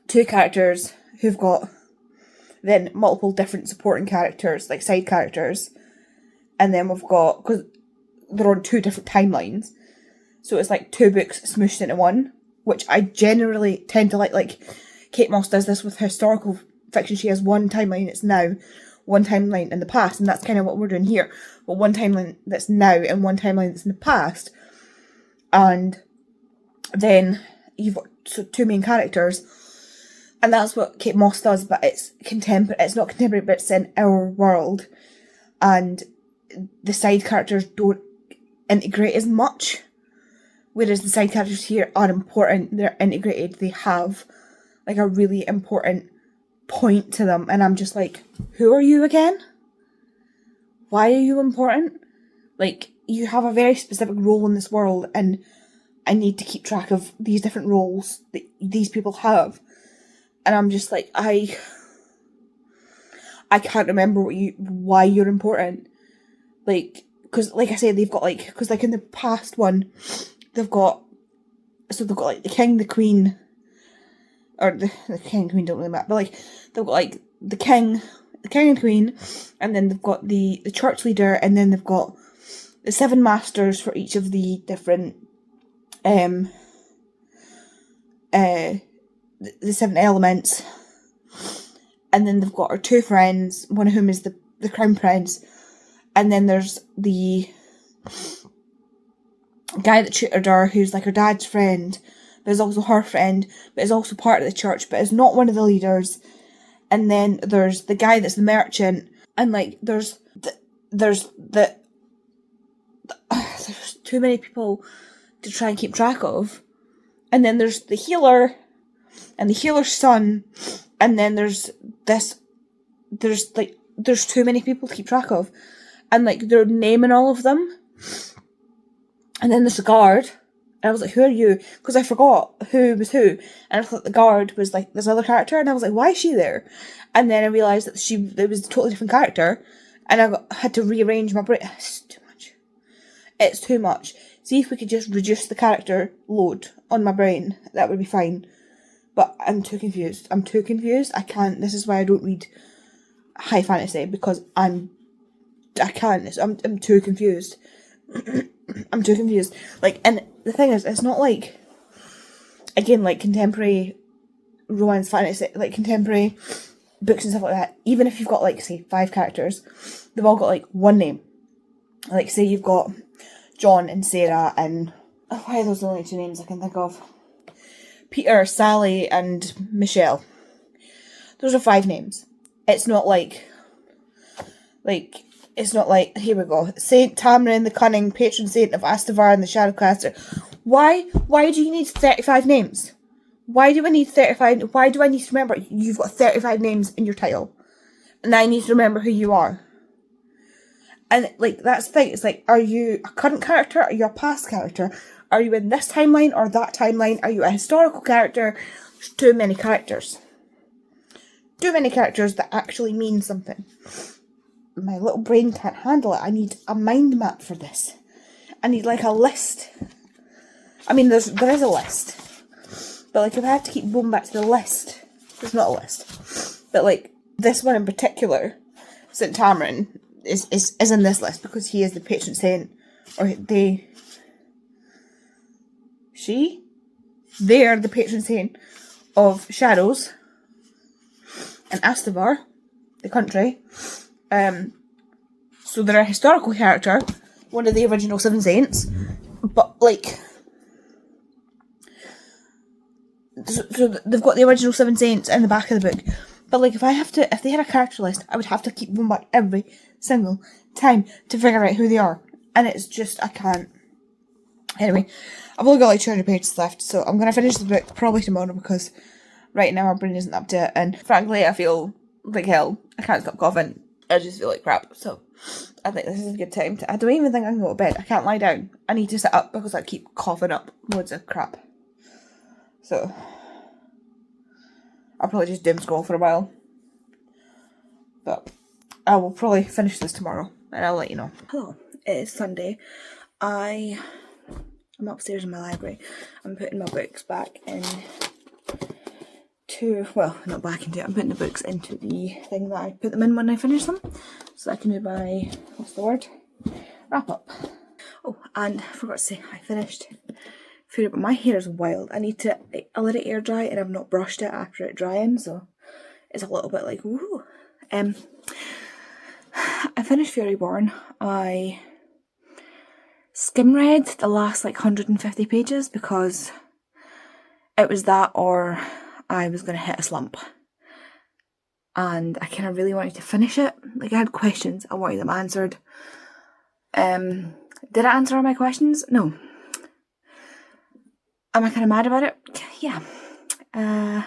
two characters who've got then multiple different supporting characters, like side characters. And then we've got, because they're on two different timelines. So it's like two books smooshed into one, which I generally tend to like. Like, Kate Moss does this with historical fiction. She has one timeline, it's now, one timeline in the past, and that's kind of what we're doing here. But one timeline that's now and one timeline that's in the past. And then you've got two main characters, and that's what Kate Moss does, but it's contemporary. It's not contemporary, but it's in our world, and the side characters don't integrate as much, whereas the side characters here are important. They're integrated. They have like a really important point to them, and I'm just like, who are you again? Why are you important? Like, you have a very specific role in this world, and I need to keep track of these different roles that these people have. And I'm just like, I can't remember why you're important. Like, because like I said, they've got like, because like in the past one, they've got like the king, the queen, or the king and queen don't really matter, but like they've got like the king and queen, and then they've got the church leader, and then they've got the seven masters for each of the different the seven elements, and then they've got our two friends, one of whom is the crown prince, and then there's the guy that tutored her, who's like her dad's friend, but is also her friend, but is also part of the church, but is not one of the leaders. And then there's the guy that's the merchant, and like there's too many people to try and keep track of. And then there's the healer, and the healer's son, and then there's too many people to keep track of, and like they're naming all of them. And then there's the guard, and I was like, who are you? Because I forgot who was who, and I thought the guard was like this other character, and I was like, why is she there? And then I realised that it was a totally different character, and I had to rearrange my brain. It's too much. It's too much. See if we could just reduce the character load on my brain. That would be fine. But I'm too confused. I can't. This is why I don't read high fantasy, because I can't. I'm too confused. I'm too confused. Like, and the thing is, it's not like, again, like contemporary romance fantasy, like contemporary books and stuff like that. Even if you've got like, say, 5 characters, they've all got like one name. Like, say you've got John and Sarah and, why are those the only 2 names I can think of? Peter, Sally and Michelle. Those are 5 names. It's not like, here we go, Saint Tamarin, the cunning patron saint of Astavar and the Shadowcaster. Why do you need 35 names? Why do I need 35? Why do I need to remember you've got 35 names in your title? And I need to remember who you are. And, like, that's the thing. It's like, are you a current character? Are you a past character? Are you in this timeline or that timeline? Are you a historical character? There's too many characters. Too many characters that actually mean something. My little brain can't handle it. I need a mind map for this. I need, like, a list. I mean, there is a list. But, like, if I have to keep going back to the list, there's not a list. But, like, This one in particular, St. Tamarin, is in this list because he is the patron saint, or they... They are the patron saint of shadows and Astavar, the country. So they're a historical character, one of the original Seven Saints, but like... So they've got the original Seven Saints in the back of the book. But like if they had a character list, I would have to keep going back every single time to figure out who they are. And it's just, I can't. Anyway, I've only got like 200 pages left, so I'm going to finish the book probably tomorrow because right now my brain isn't up to it. And frankly, I feel like hell. I can't stop coughing. I just feel like crap. So I think this is a good time I don't even think I can go to bed. I can't lie down. I need to sit up because I keep coughing up loads of crap. So I'll probably just doom scroll for a while. But I will probably finish this tomorrow and I'll let you know. Hello, it is Sunday. I'm upstairs in my library. I'm putting my books back not back into it. I'm putting the books into the thing that I put them in when I finish them. So I can do my, wrap up. Oh, and I forgot to say, I finished food, but my hair is wild. I let it air dry and I've not brushed it after it drying, so it's a little bit like, woo. I finished Fury Born. I skim read the last like 150 pages because it was that or I was going to hit a slump. And I kind of really wanted to finish it. Like I had questions, I wanted them answered. Did I answer all my questions? No. Am I kind of mad about it? Yeah. Am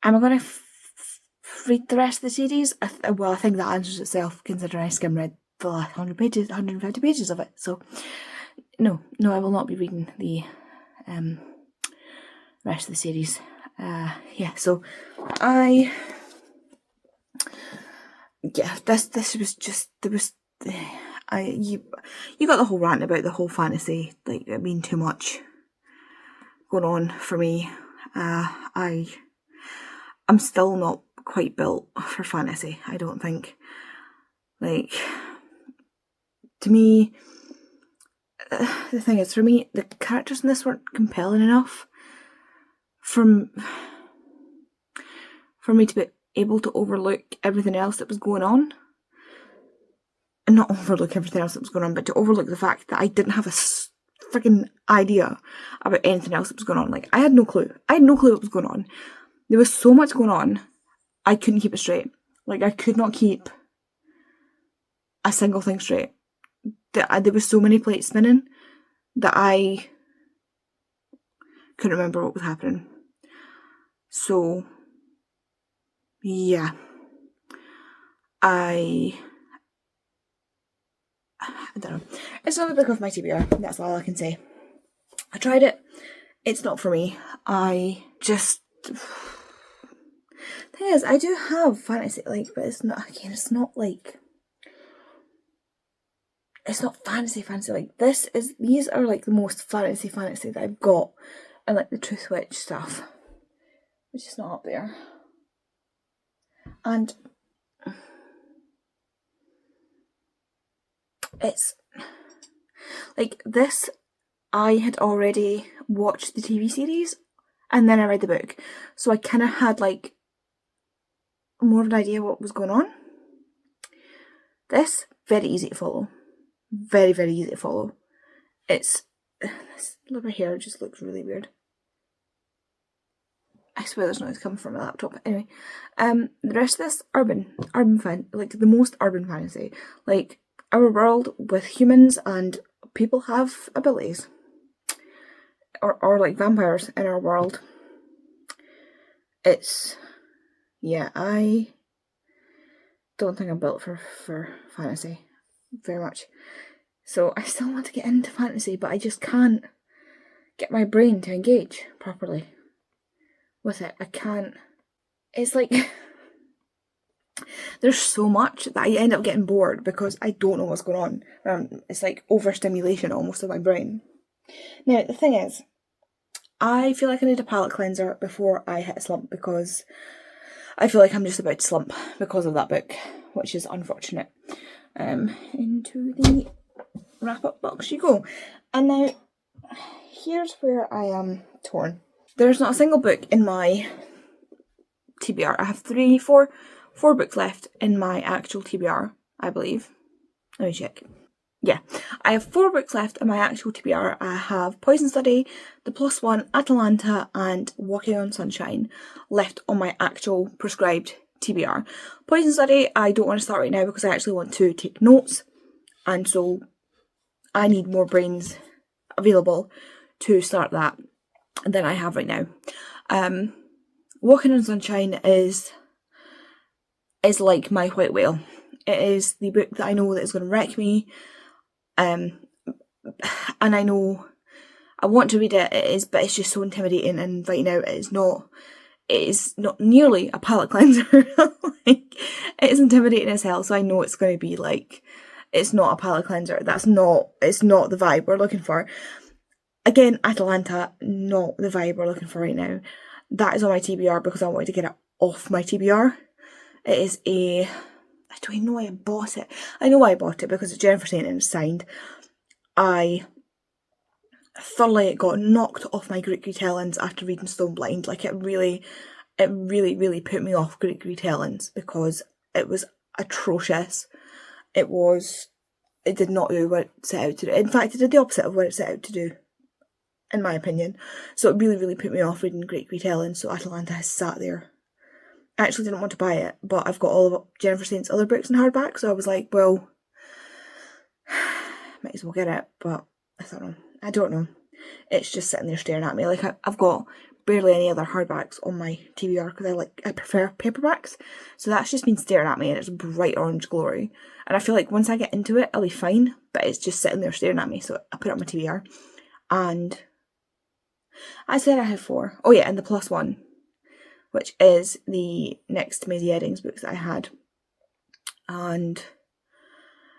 I going to read the rest of the series? I think that answers itself considering I skim read the last 150 pages of it. So, no, I will not be reading the rest of the series. So this was just, you got the whole rant about the whole fantasy, like it being too much going on for me. I'm still not quite built for fantasy, I don't think. Like, to me, the thing is, for me, the characters in this weren't compelling enough for me to be able to overlook everything else that was going on. And not overlook everything else that was going on, but to overlook the fact that I didn't have a freaking idea about anything else that was going on. Like, I had no clue. What was going on. There was so much going on, I couldn't keep it straight. Like, I could not keep a single thing straight. There was so many plates spinning that I couldn't remember what was happening. So, yeah. I don't know. It's not a book of my TBR. That's all I can say. I tried it. It's not for me. The thing is, I do have fantasy, like, but it's not fantasy. Like, these are like the most fantasy that I've got, and like the Truth Witch stuff, which is not up there. And it's like this, I had already watched the TV series and then I read the book, so I kind of had like more of an idea what was going on. This, very easy to follow. Very, very easy to follow. This little hair just looks really weird. I swear there's noise coming from my laptop. Anyway, the rest of this, urban like the most urban fantasy. Like, our world with humans and people have abilities. Or like vampires in our world. I don't think I'm built for fantasy very much. So I still want to get into fantasy, but I just can't get my brain to engage properly with it. I can't. It's like there's so much that I end up getting bored because I don't know what's going on. It's like overstimulation almost of my brain. Now, the thing is, I feel like I need a palate cleanser before I hit a slump because I feel like I'm just about to slump because of that book, which is unfortunate. Into the wrap-up box you go. And now, here's where I am torn. There's not a single book in my TBR. I have four books left in my actual TBR, I believe. Let me check. Yeah, I have 4 books left in my actual TBR. I have Poison Study, The Plus One, Atalanta, and Walking on Sunshine left on my actual prescribed TBR. Poison Study, I don't want to start right now because I actually want to take notes, and so I need more brains available to start that than I have right now. Walking on Sunshine is like my white whale. It is the book that I know that is going to wreck me. And I know I want to read it, but it's just so intimidating, and right now it is not nearly a palate cleanser. Like, it is intimidating as hell, so I know it's going to be like, it's not a palate cleanser. It's not the vibe we're looking for. Again, Atalanta, not the vibe we're looking for right now. That is on my TBR because I wanted to get it off my TBR. It is I don't even know why I bought it. I know why I bought it because it's Jennifer Saint and it's signed. I thoroughly got knocked off my Greek retellings after reading Stone Blind. Like, it really put me off Greek retellings because it was atrocious. It did not do what it set out to do. In fact, it did the opposite of what it set out to do, in my opinion. So it really put me off reading Greek retellings. So Atalanta has sat there. I actually didn't want to buy it, but I've got all of Jennifer Saint's other books in hardback, so I was like, well, might as well get it, but I don't know. It's just sitting there staring at me. Like, I've got barely any other hardbacks on my TBR because I prefer paperbacks, so that's just been staring at me, and it's bright orange glory. And I feel like once I get into it, I'll be fine, but it's just sitting there staring at me, so I put it on my TBR. And I said I had 4. Oh yeah, and The Plus One, which is the next Maisie Eddings books that I had. And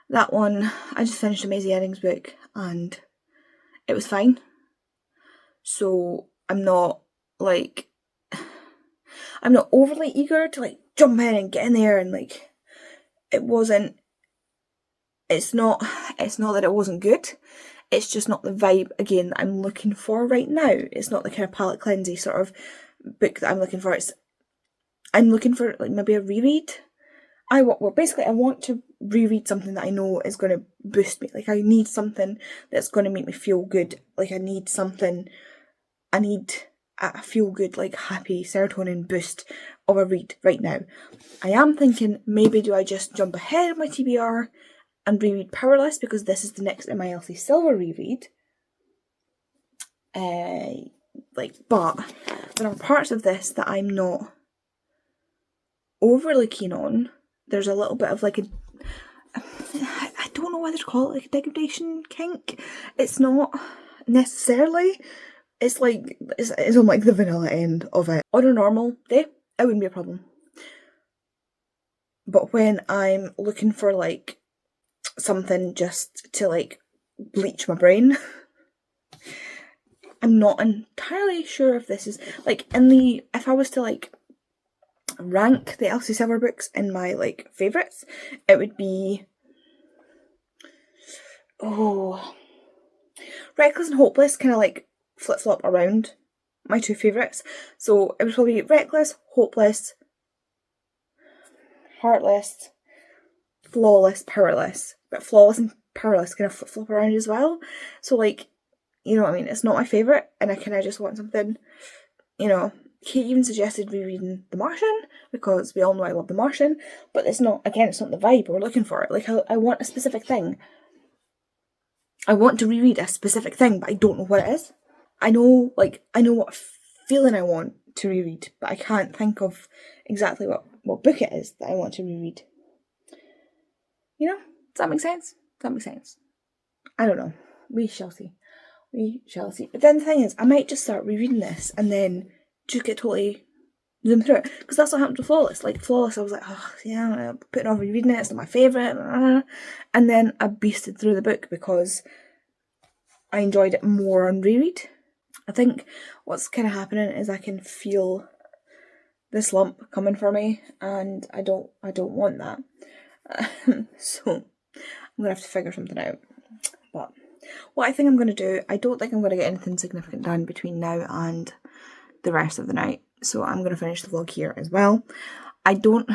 that one, I just finished a Maisie Eddings book and it was fine. So I'm not overly eager to like jump in and get in there, and like, it's not that it wasn't good. It's just not the vibe, again, that I'm looking for right now. It's not the kind of palate cleansy sort of book that I'm looking for. I'm looking for like maybe a reread. I want to reread something that I know is going to boost me. Like, I need something that's going to make me feel good. Like, I need a feel good, like, happy serotonin boost of a read right now. I am thinking, maybe do I just jump ahead of my TBR and reread Powerless, because this is the next in my Elsie Silver reread. But there are parts of this that I'm not overly keen on. There's a little bit of like I don't know whether to call it like a degradation kink. It's not necessarily. It's like, it's on like the vanilla end of it. On a normal day, it wouldn't be a problem. But when I'm looking for like something just to like bleach my brain, I'm not entirely sure if this is like if I was to like rank the Elsie Silver books in my like favourites, it would be Reckless and Hopeless kind of like flip-flop around my 2 favourites. So it would probably be Reckless, Hopeless, Heartless, Flawless, Powerless. But Flawless and Powerless kind of flip-flop around as well. So like, you know what I mean? It's not my favourite, and I kind of just want something, you know. Kate even suggested rereading The Martian, because we all know I love The Martian, but it's not the vibe we're looking for. Like, I want a specific thing. I want to reread a specific thing, but I don't know what it is. I know what feeling I want to reread, but I can't think of exactly what book it is that I want to reread. You know? Does that make sense? I don't know. We shall see. But then the thing is, I might just start rereading this and then just get totally zoom through it, because that's what happened with Flawless. Like, Flawless, I was like, oh yeah, I'm putting off rereading it, it's not my favourite, and then I beasted through the book because I enjoyed it more on reread. I think what's kind of happening is I can feel this lump coming for me, and I don't want that. So I'm gonna have to figure something out. But what I think I'm gonna do, I don't think I'm gonna get anything significant done between now and the rest of the night. So I'm gonna finish the vlog here as well. I don't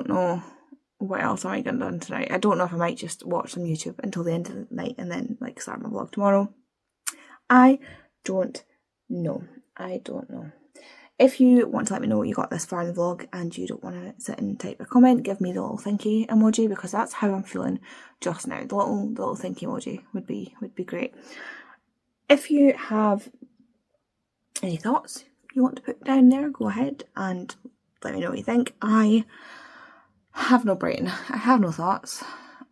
know what else I might get done tonight. I don't know if I might just watch some YouTube until the end of the night and then like start my vlog tomorrow. I don't know. If you want to let me know what you got this far in the vlog and you don't want to sit and type a comment, give me the little thinky emoji, because that's how I'm feeling just now. The little thinky emoji would be great. If you have any thoughts you want to put down there, go ahead and let me know what you think. I have no brain. I have no thoughts.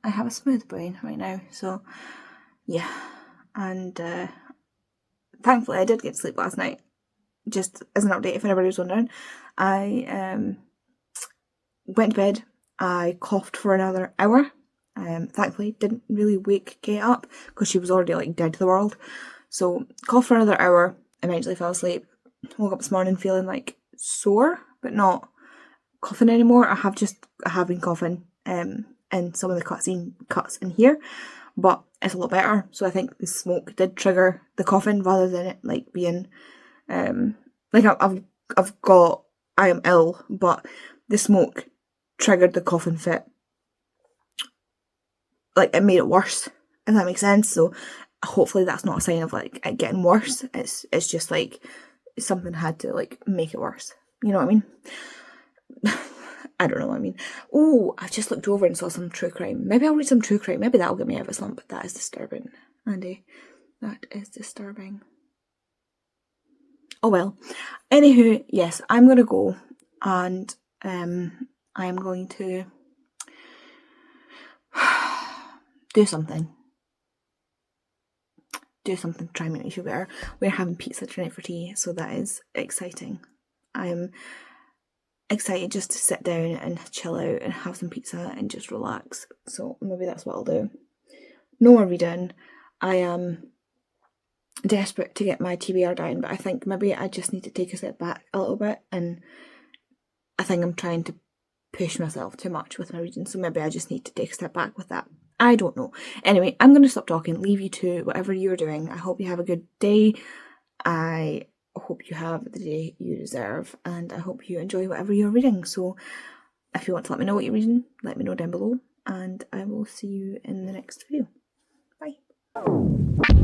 I have a smooth brain right now. So yeah, and thankfully I did get to sleep last night. Just as an update, if anybody was wondering, I went to bed. I coughed for another hour. Thankfully, didn't really wake Kate up because she was already like dead to the world. So coughed for another hour. Eventually fell asleep. Woke up this morning feeling like sore, but not coughing anymore. I have been coughing and some of the cuts in here, but it's a lot better. So I think the smoke did trigger the coughing rather than it like being like I am ill, but the smoke triggered the coughing fit. Like it made it worse, if that makes sense. So hopefully that's not a sign of like it getting worse. It's just like something had to like make it worse. You know what I mean? I don't know what I mean. Oh, I've just looked over and saw some true crime. Maybe I'll read some true crime. Maybe that'll get me out of a slump. That is disturbing, Andy. That is disturbing. Oh well. Anywho, yes, I'm going to go and I'm going to do something. To try and make me feel better. We're having pizza tonight for tea, so that is exciting. I'm excited just to sit down and chill out and have some pizza and just relax. So maybe that's what I'll do. No more reading. I am desperate to get my TBR down, but I think maybe I just need to take a step back a little bit, and I think I'm trying to push myself too much with my reading, so maybe I just need to take a step back with that. I don't know. Anyway, I'm going to stop talking, leave you to whatever you're doing. I hope you have a good day. I hope you have the day you deserve, and I hope you enjoy whatever you're reading. So if you want to let me know what you're reading, let me know down below, and I will see you in the next video. Bye.